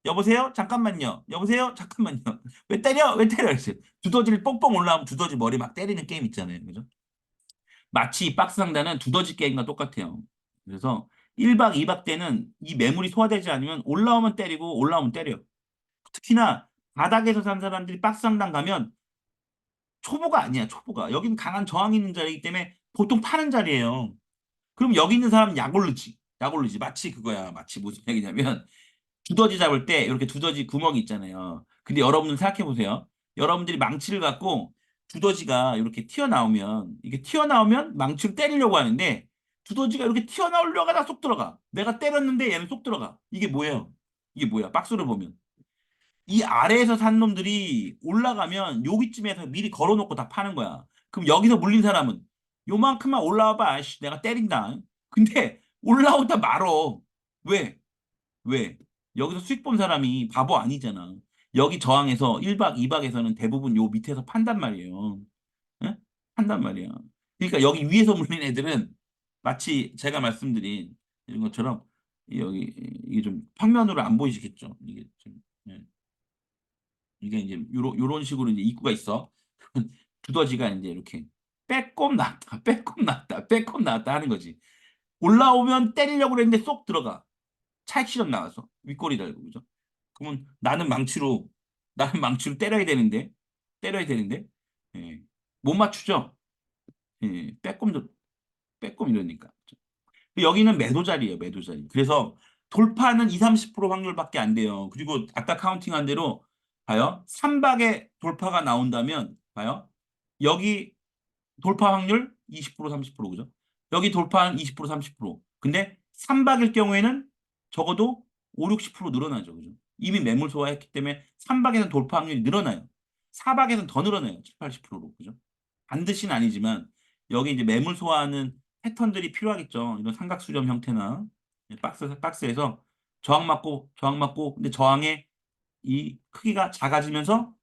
여보세요? 잠깐만요. 여보세요? 잠깐만요. 왜 때려? 왜 때려? 이랬어요. 두더지를 뽕뽕 올라오면 두더지 머리 막 때리는 게임 있잖아요. 그죠? 마치 이 박스 상단은 두더지 게임과 똑같아요. 그래서 1박 2박 때는 이 매물이 소화되지 않으면 올라오면 때리고 올라오면 때려요. 특히나 바닥에서 산 사람들이 박스 상단 가면 초보가 아니야, 초보가. 여기는 강한 저항이 있는 자리이기 때문에 보통 파는 자리예요. 그럼 여기 있는 사람은 약 오르지. 약 오르지. 마치 그거야. 마치 무슨 얘기냐면 두더지 잡을 때 이렇게 두더지 구멍이 있잖아요. 근데 여러분들 생각해 보세요. 여러분들이 망치를 갖고 두더지가 이렇게 튀어나오면 이게 튀어나오면 망치를 때리려고 하는데 두더지가 이렇게 튀어나오려고 하다 쏙 들어가. 내가 때렸는데 얘는 쏙 들어가. 이게 뭐예요? 이게 뭐야? 박스를 보면. 이 아래에서 산 놈들이 올라가면 여기쯤에서 미리 걸어놓고 다 파는 거야. 그럼 여기서 물린 사람은 요만큼만 올라와봐. 아이씨, 내가 때린다. 근데 올라오다 말어. 왜? 왜? 여기서 수익 본 사람이 바보 아니잖아. 여기 저항에서 1박 2박에서는 대부분 요 밑에서 판단 말이에요. 예? 판단 말이야. 그러니까 여기 위에서 물린 애들은 마치 제가 말씀드린 이런 것처럼 여기 이게 좀 평면으로 안 보이시겠죠? 이게 좀 예. 이게 이제 요런 식으로 이제 입구가 있어. 두더지가 이제 이렇게 빼꼼 나왔다, 빼꼼 나왔다, 빼꼼 나왔다 하는 거지. 올라오면 때리려고 그랬는데 쏙 들어가. 찰치력 나와서 윗꼬리 달고 그죠? 그러면 나는 망치로 때려야 되는데 예. 못 맞추죠? 예. 빼꼼 이러니까. 여기는 매도 자리예요, 매도 자리. 그래서 돌파는 2, 30% 확률밖에 안 돼요. 그리고 아까 카운팅한 대로 봐요. 3박에 돌파가 나온다면 봐요. 여기 돌파 확률 20% 30% 그죠? 여기 돌파는 20% 30%. 근데 3박일 경우에는 적어도 5, 60% 늘어나죠. 그죠? 이미 매물 소화했기 때문에 3박에는 돌파 확률이 늘어나요. 4박에는 더 늘어나요. 7, 80%로. 그죠? 반드시는 아니지만 여기 이제 매물 소화하는 패턴들이 필요하겠죠. 이런 삼각수렴 형태나 박스에서 저항 맞고 근데 저항의 이 크기가 작아지면서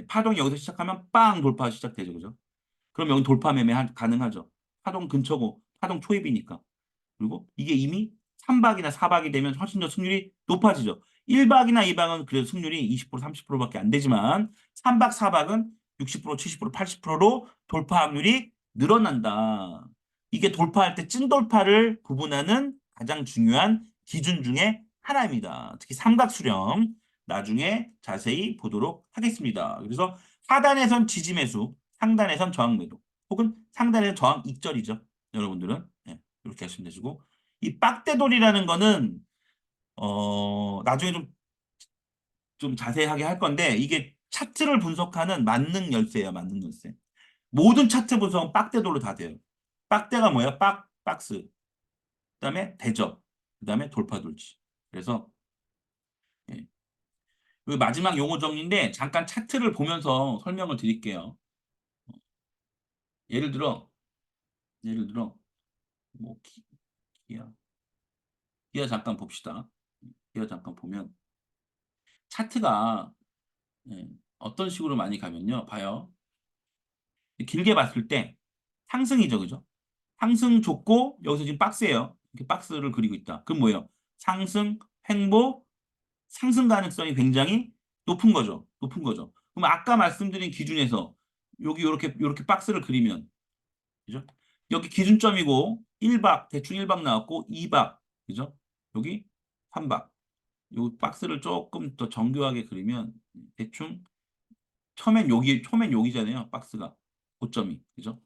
파동이 여기서 시작하면 빵 돌파 시작되죠. 그죠? 그럼 여기 돌파 매매 가능하죠. 파동 근처고 파동 초입이니까. 그리고 이게 이미 3박이나 4박이 되면 훨씬 더 승률이 높아지죠. 1박이나 2박은 그래도 승률이 20% 30%밖에 안 되지만 3박 4박은 60% 70% 80%로 돌파 확률이 늘어난다. 이게 돌파할 때 찐돌파를 구분하는 가장 중요한 기준 중에 하나입니다. 특히 삼각수렴 나중에 자세히 보도록 하겠습니다. 그래서 하단에선 지지 매수, 상단에선 저항 매도, 혹은 상단에선 저항 익절이죠. 여러분들은 네, 이렇게 하시면 되시고 이 빡대돌이라는 거는 나중에 좀 자세하게 할 건데 이게 차트를 분석하는 만능 열쇠예요. 만능 열쇠. 모든 차트 분석은 빡대돌로 다 돼요. 빡대가 뭐야? 박스. 그다음에 대접. 그다음에 돌파 돌지. 그래서 예. 그 마지막 용어 정리인데 잠깐 차트를 보면서 설명을 드릴게요. 예를 들어 예를 들어 뭐 기아 기아 잠깐 봅시다. 기아 잠깐 보면 차트가 예, 어떤 식으로 많이 가면요. 봐요. 길게 봤을 때 상승이죠. 그죠? 상승 줬고 여기서 지금 박스예요. 이렇게 박스를 그리고 있다. 그럼 뭐예요? 상승, 횡보, 상승 가능성이 굉장히 높은 거죠. 높은 거죠. 그럼 아까 말씀드린 기준에서 여기 이렇게 박스를 그리면 그죠? 여기 기준점이고 1박 대충 1박 나왔고 2박 그죠? 여기 3박. 요 박스를 조금 더 정교하게 그리면 대충 처음엔 여기잖아요. 박스가 고점이. 그죠?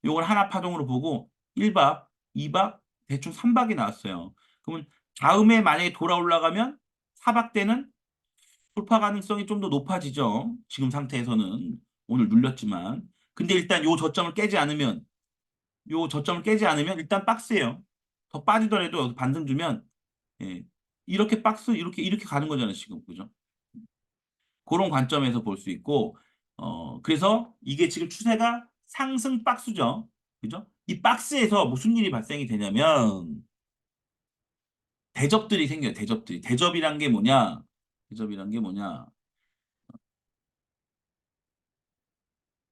요걸 하나 파동으로 보고 1박, 2박, 대충 3박이 나왔어요. 그러면 다음에 만약에 돌아 올라가면 4박 때는 돌파 가능성이 좀 더 높아지죠. 지금 상태에서는 오늘 눌렸지만. 근데 일단 요 저점을 깨지 않으면 일단 박스예요. 더 빠지더라도 여기 반등 주면 예, 이렇게 박스 이렇게 가는 거잖아요, 지금. 그죠? 그런 관점에서 볼 수 있고, 그래서 이게 지금 추세가 상승 박스죠. 그죠? 이 박스에서 무슨 일이 발생이 되냐면, 대접들이 생겨요, 대접들이. 대접이란 게 뭐냐? 대접이란 게 뭐냐?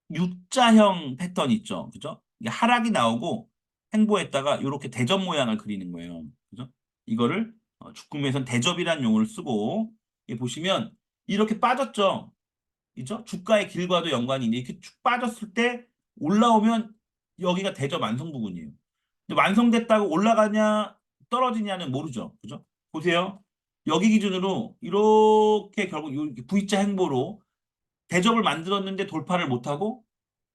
U자형 패턴 있죠. 그죠? 이게 하락이 나오고 횡보했다가 이렇게 대접 모양을 그리는 거예요. 그죠? 이거를 주kum에선 대접이란 용어를 쓰고, 이 보시면 이렇게 빠졌죠. 그죠? 주가의 길과도 연관이 있는데 이렇게 쭉 빠졌을 때 올라오면 여기가 대접 완성 부분이에요. 근데 완성됐다고 올라가냐 떨어지냐는 모르죠. 그죠? 보세요. 여기 기준으로 이렇게 결국 이렇게 V자 행보로 대접을 만들었는데 돌파를 못하고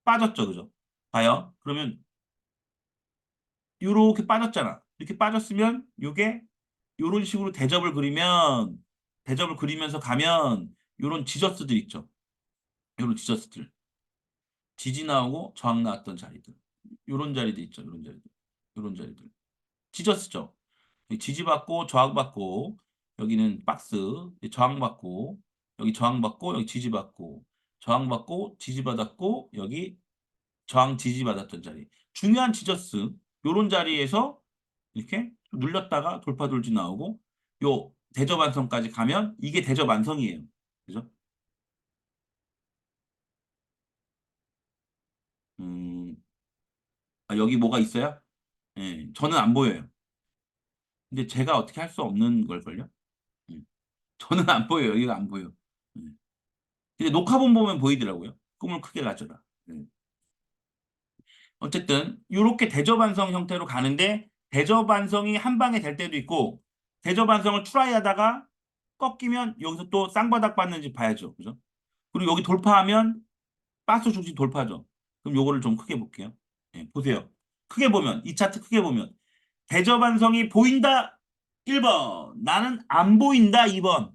빠졌죠. 그죠? 봐요. 그러면 이렇게 빠졌잖아. 이렇게 빠졌으면 이게 이런 식으로 대접을 그리면서 가면 이런 지저스들 있죠. 이런 지저스들. 지지 나오고 저항 나왔던 자리들. 요런 자리들 있죠. 요런 자리들. 요런 자리들. 지졌죠. 지지받고 저항받고 여기는 박스 저항받고 여기 저항받고 여기 지지받고 저항받고 지지받았고 여기 저항 지지받았던 자리. 중요한 지저스 요런 자리에서 이렇게 눌렸다가 돌파 돌지 나오고 요 대저 반성까지 가면 이게 대저 반성이에요. 그죠? 음, 여기 뭐가 있어요? 예, 저는 안 보여요. 근데 제가 어떻게 할 수 없는 걸걸요? 음. 저는 안 보여요. 여기가 안 보여. 음. 근데 녹화본 보면 보이더라고요. 꿈을 크게 가져라. 어쨌든 이렇게 대저반성 형태로 가는데 대저반성이 한 방에 될 때도 있고 대저반성을 트라이 하다가 꺾이면 여기서 또 쌍바닥 받는지 봐야죠. 그죠? 그리고 여기 돌파하면 박스 중심 돌파죠. 그럼 요거를 좀 크게 볼게요. 예, 보세요. 크게 보면 이 차트 크게 보면 대저반성이 보인다 1번 나는 안 보인다 2번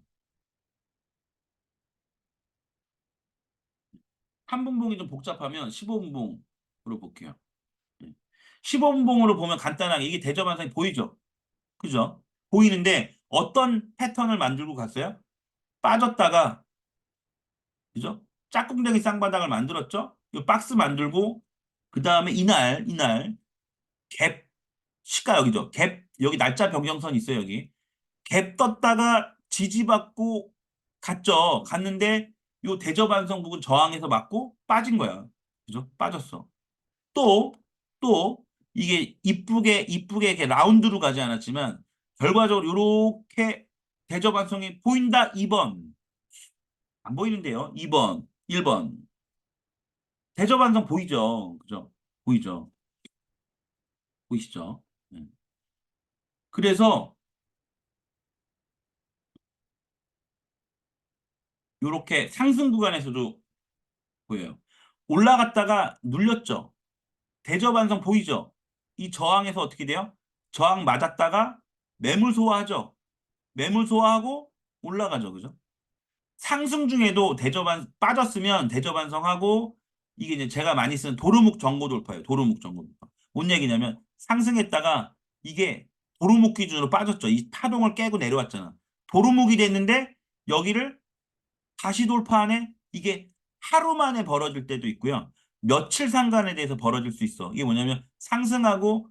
3분봉이 좀 복잡하면 15분봉으로 볼게요. 15분봉으로 보면 간단하게 이게 대저반성이 보이죠? 그죠? 보이는데 어떤 패턴을 만들고 갔어요? 빠졌다가 그죠? 짝꿍댕이 쌍바닥을 만들었죠? 이 박스 만들고 그 다음에 이날 갭 시가 여기죠? 갭 여기 날짜 변경선 있어요 여기 갭 떴다가 지지받고 갔죠? 갔는데 요 대저반성 부분 저항에서 맞고 빠진 거야. 그죠? 빠졌어. 또, 또, 이게 이쁘게 이렇게 라운드로 가지 않았지만 결과적으로 이렇게 대접 완성이 보인다. 2번. 안 보이는데요. 2번, 1번. 대접 완성 보이죠? 그죠? 보이죠? 보이시죠? 네. 그래서 이렇게 상승 구간에서도 보여요. 올라갔다가 눌렸죠? 대저 반성 보이죠? 이 저항에서 어떻게 돼요? 저항 맞았다가 매물 소화하죠? 매물 소화하고 올라가죠. 그죠? 상승 중에도 대저반 빠졌으면 대저반성하고 이게 이제 제가 많이 쓰는 도루묵 전고 돌파예요. 도루묵 전고 돌파. 뭔 얘기냐면 상승했다가 이게 도루묵 기준으로 빠졌죠. 이 파동을 깨고 내려왔잖아. 도루묵이 됐는데 여기를 다시 돌파하네? 이게 하루 만에 벌어질 때도 있고요. 며칠 상간에 대해서 벌어질 수 있어. 이게 뭐냐면 상승하고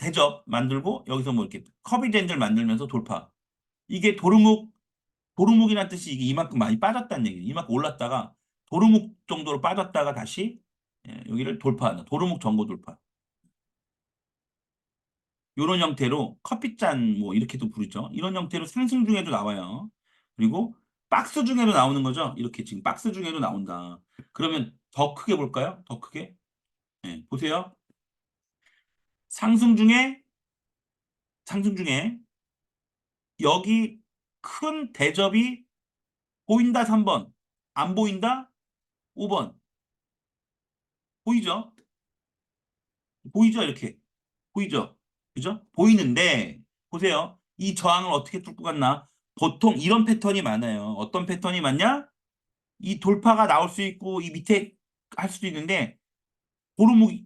대접 만들고 여기서 뭐 이렇게 커비랜드를 만들면서 돌파. 이게 도루묵이란 뜻이 이게 이만큼 많이 빠졌다는 얘기예요. 이만큼 올랐다가 도루묵 정도로 빠졌다가 다시 여기를 돌파한다. 도루묵 전고 돌파. 이런 형태로 커피잔 뭐 이렇게도 부르죠. 이런 형태로 상승 중에도 나와요. 그리고 박스 중에도 나오는 거죠. 이렇게 지금 박스 중에도 나온다. 그러면 더 크게 볼까요? 더 크게. 보세요. 상승 중에 상승 중에 여기 큰 대접이 보인다 3번. 안 보인다 5번. 보이죠? 보이죠? 이렇게. 보이죠? 그죠? 보이는데 보세요. 이 저항을 어떻게 뚫고 갔나? 보통 이런 패턴이 많아요. 어떤 패턴이 많냐? 이 돌파가 나올 수 있고 이 밑에 할 수도 있는데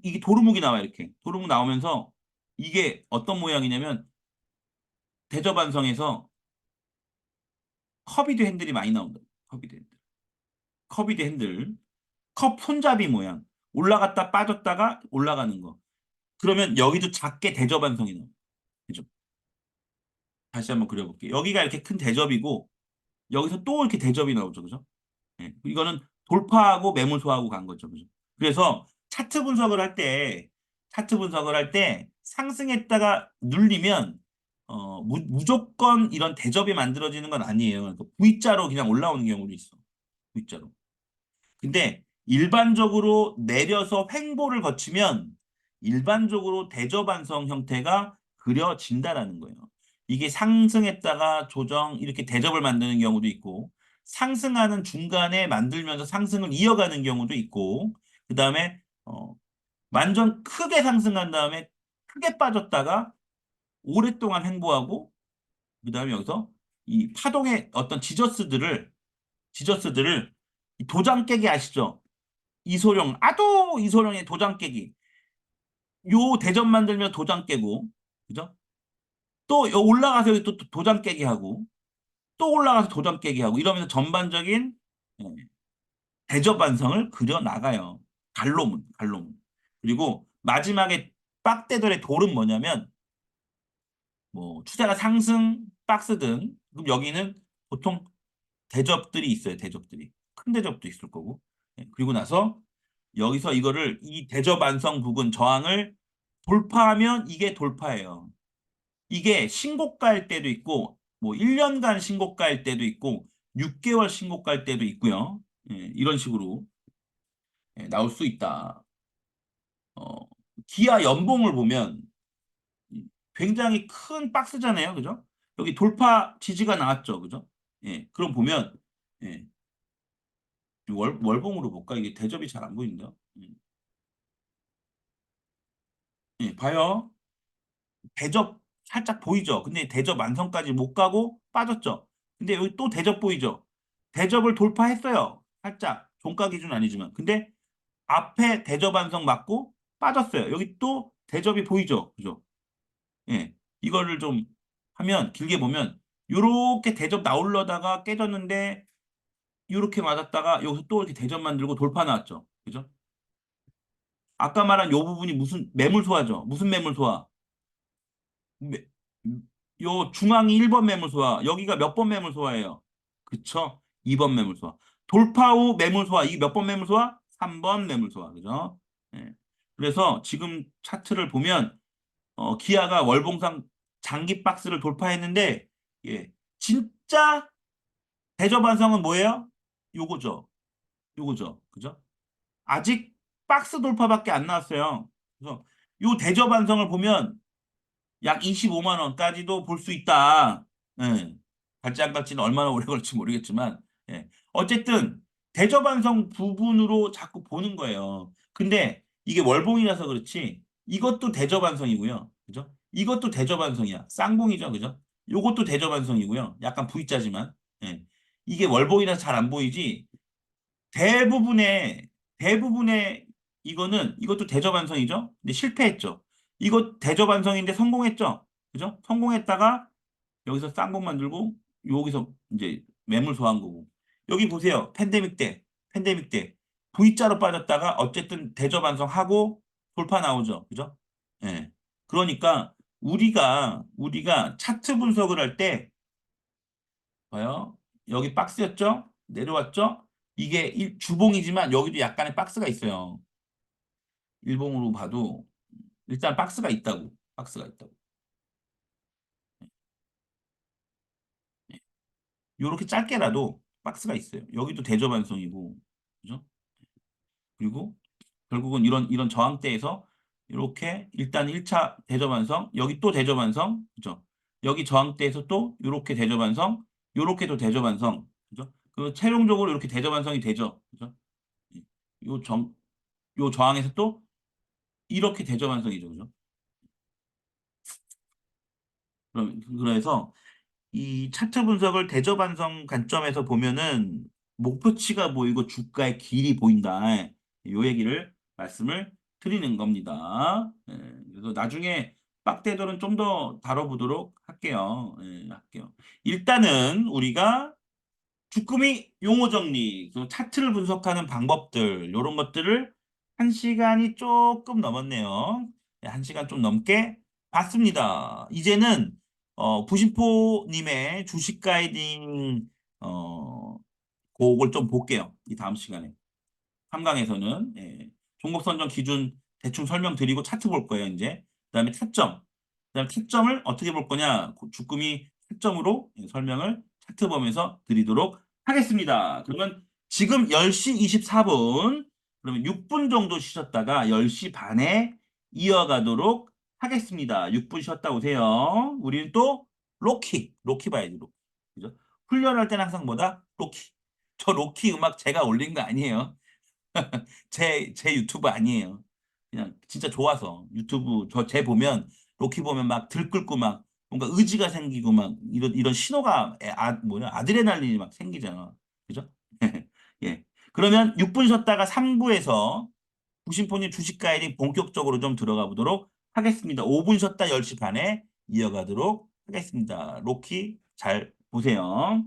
이게 도루묵이 나와 이렇게. 도루묵 나오면서 이게 어떤 모양이냐면 대저반성에서 커비드 핸들이 많이 나온다. 커비드 핸들. 커비드 핸들. 컵 손잡이 모양. 올라갔다 빠졌다가 올라가는 거. 그러면 여기도 작게 대저반성이 나와. 그죠? 다시 한번 그려볼게요. 여기가 이렇게 큰 대접이고 여기서 또 이렇게 대접이 나오죠. 그죠? 이거는 돌파하고 매물소하고 간 거죠. 그죠? 그래서 차트 분석을 할 때 상승했다가 눌리면 무조건 이런 대접이 만들어지는 건 아니에요. 그러니까 V자로 그냥 올라오는 경우도 있어. V자로. 근데 일반적으로 내려서 횡보를 거치면 일반적으로 대저반성 형태가 그려진다라는 거예요. 이게 상승했다가 조정 이렇게 대접을 만드는 경우도 있고 상승하는 중간에 만들면서 상승을 이어가는 경우도 있고 그다음에 완전 크게 상승한 다음에 크게 빠졌다가 오랫동안 횡보하고 그다음에 여기서 이 파동의 어떤 지저스들을 이 도장 깨기 아시죠? 이소룡, 아도 이소룡의 도장 깨기. 요 대접 만들면 도장 깨고, 그죠? 또 올라가서 여기 또 도장 깨기 하고, 또 올라가서 도장 깨기 하고, 이러면서 전반적인 예, 대접 완성을 그려 나가요. 갈로문. 그리고 마지막에 빡대들의 돌은 뭐냐면, 뭐, 투자가 상승, 박스든, 그럼 여기는 보통 대접들이 있어요, 대접들이. 큰 대접도 있을 거고. 그리고 나서 여기서 이 대접 완성 부근 저항을 돌파하면 이게 돌파예요. 이게 신고가일 때도 있고, 뭐 1년간 신고가일 때도 있고, 6개월 신고가일 때도 있고요. 이런 식으로 나올 수 있다. 어, 기아 연봉을 보면 굉장히 큰 박스잖아요. 그죠? 여기 돌파 지지가 나왔죠. 그죠? 그럼 보면, 예, 월봉으로 볼까? 이게 대접이 잘 안 보인다. 봐요. 대접 살짝 보이죠? 근데 대접 완성까지 못 가고 빠졌죠? 근데 여기 또 대접 보이죠? 대접을 돌파했어요. 살짝. 종가 기준 아니지만. 근데 앞에 대접 완성 맞고 빠졌어요. 여기 또 대접이 보이죠? 그죠? 예. 이거를 좀 하면, 길게 보면, 요렇게 대접 나오려다가 깨졌는데, 요렇게 맞았다가 여기서 또 이렇게 대접 만들고 돌파 나왔죠? 그죠? 아까 말한 요 부분이 무슨 매물 소화죠? 무슨 매물 소화? 매- 요 중앙이 1번 매물소화, 여기가 몇 번 매물소화예요? 그쵸? 2번 매물소화. 돌파 후 매물소화, 이게 몇 번 매물소화? 3번 매물소화, 그죠? 예. 그래서 지금 차트를 보면, 기아가 월봉상 장기 박스를 돌파했는데, 예, 진짜 대저반성은 뭐예요? 요거죠. 요거죠. 그죠? 아직 박스 돌파밖에 안 나왔어요. 그래서 요 대저반성을 보면 약 25만 원까지도 볼 수 있다. 예. 갈지 안 갈지는 얼마나 오래 걸릴지 모르겠지만, 예. 어쨌든 대저반성 부분으로 자꾸 보는 거예요. 근데 이게 월봉이라서 그렇지 이것도 대저반성이고요. 그죠? 이것도 대저반성이야. 쌍봉이죠. 그죠? 요것도 대저반성이고요. 약간 V자지만. 예. 이게 월봉이라서 잘 안 보이지 대부분의 이거는 이것도 대저반성이죠. 근데 실패했죠. 이거 대저반성인데 성공했죠. 그죠? 성공했다가 여기서 쌍봉 만들고 여기서 이제 매물 소화한 거고. 여기 보세요. 팬데믹 때 V자로 빠졌다가 어쨌든 대저반성하고 돌파 나오죠. 그죠? 예. 그러니까 우리가 차트 분석을 할때 봐요. 여기 박스였죠? 내려왔죠? 이게 주봉이지만 여기도 약간의 박스가 있어요. 일봉으로 봐도 일단 박스가 있다고. 박스가 있다고. 이렇게 짧게라도 박스가 있어요. 여기도 대저반성이고. 그죠? 그리고 결국은 이런 저항대에서 이렇게 일단 1차 대저반성, 여기 또 대저반성, 그죠? 여기 저항대에서 또 이렇게 대저반성, 요렇게 또 대저반성, 그죠? 그 최종적으로 이렇게 대저반성이 되죠. 그죠? 요 정, 요 저항에서 또 이렇게 대저반성이죠. 그죠? 그래서 이 차트 분석을 대저반성 관점에서 보면은 목표치가 보이고 주가의 길이 보인다. 요 얘기를 말씀을 드리는 겁니다. 예, 그래서 나중에 빡대들은 좀 더 다뤄보도록 할게요. 예, 할게요. 일단은 우리가 주꾸미 용어 정리, 그 차트를 분석하는 방법들, 이런 것들을 한 시간이 조금 넘었네요. 네, 한 시간 좀 넘게 봤습니다. 이제는 부신포님의 주식 가이딩 어, 곡을 좀 볼게요. 이 다음 시간에. 3강에서는 종목 선정 기준 대충 설명드리고 차트 볼 거예요, 이제. 그다음에 타점. 그다음에 타점을 어떻게 볼 거냐? 주금이 타점으로 설명을 차트 보면서 드리도록 하겠습니다. 그러면 지금 10시 24분, 그러면 6분 정도 쉬셨다가 10시 반에 이어가도록 하겠습니다. 6분 쉬었다 오세요. 우리는 또 로키 봐야지, 로키. 그죠? 훈련할 때는 항상 뭐다? 로키. 저 로키 음악 제가 올린 거 아니에요. 제 유튜브 아니에요. 그냥 진짜 좋아서 유튜브 제 보면 로키 보면 막 들끓고 막 뭔가 의지가 생기고 막 이런 신호가 뭐냐 아드레날린이 막 생기잖아. 그죠? 예. 그러면 6분 쉬었다가 3부에서 구심포님 주식 가이딩 본격적으로 좀 들어가 보도록 하겠습니다. 5분 쉬었다 10시 반에 이어가도록 하겠습니다. 로키 잘 보세요.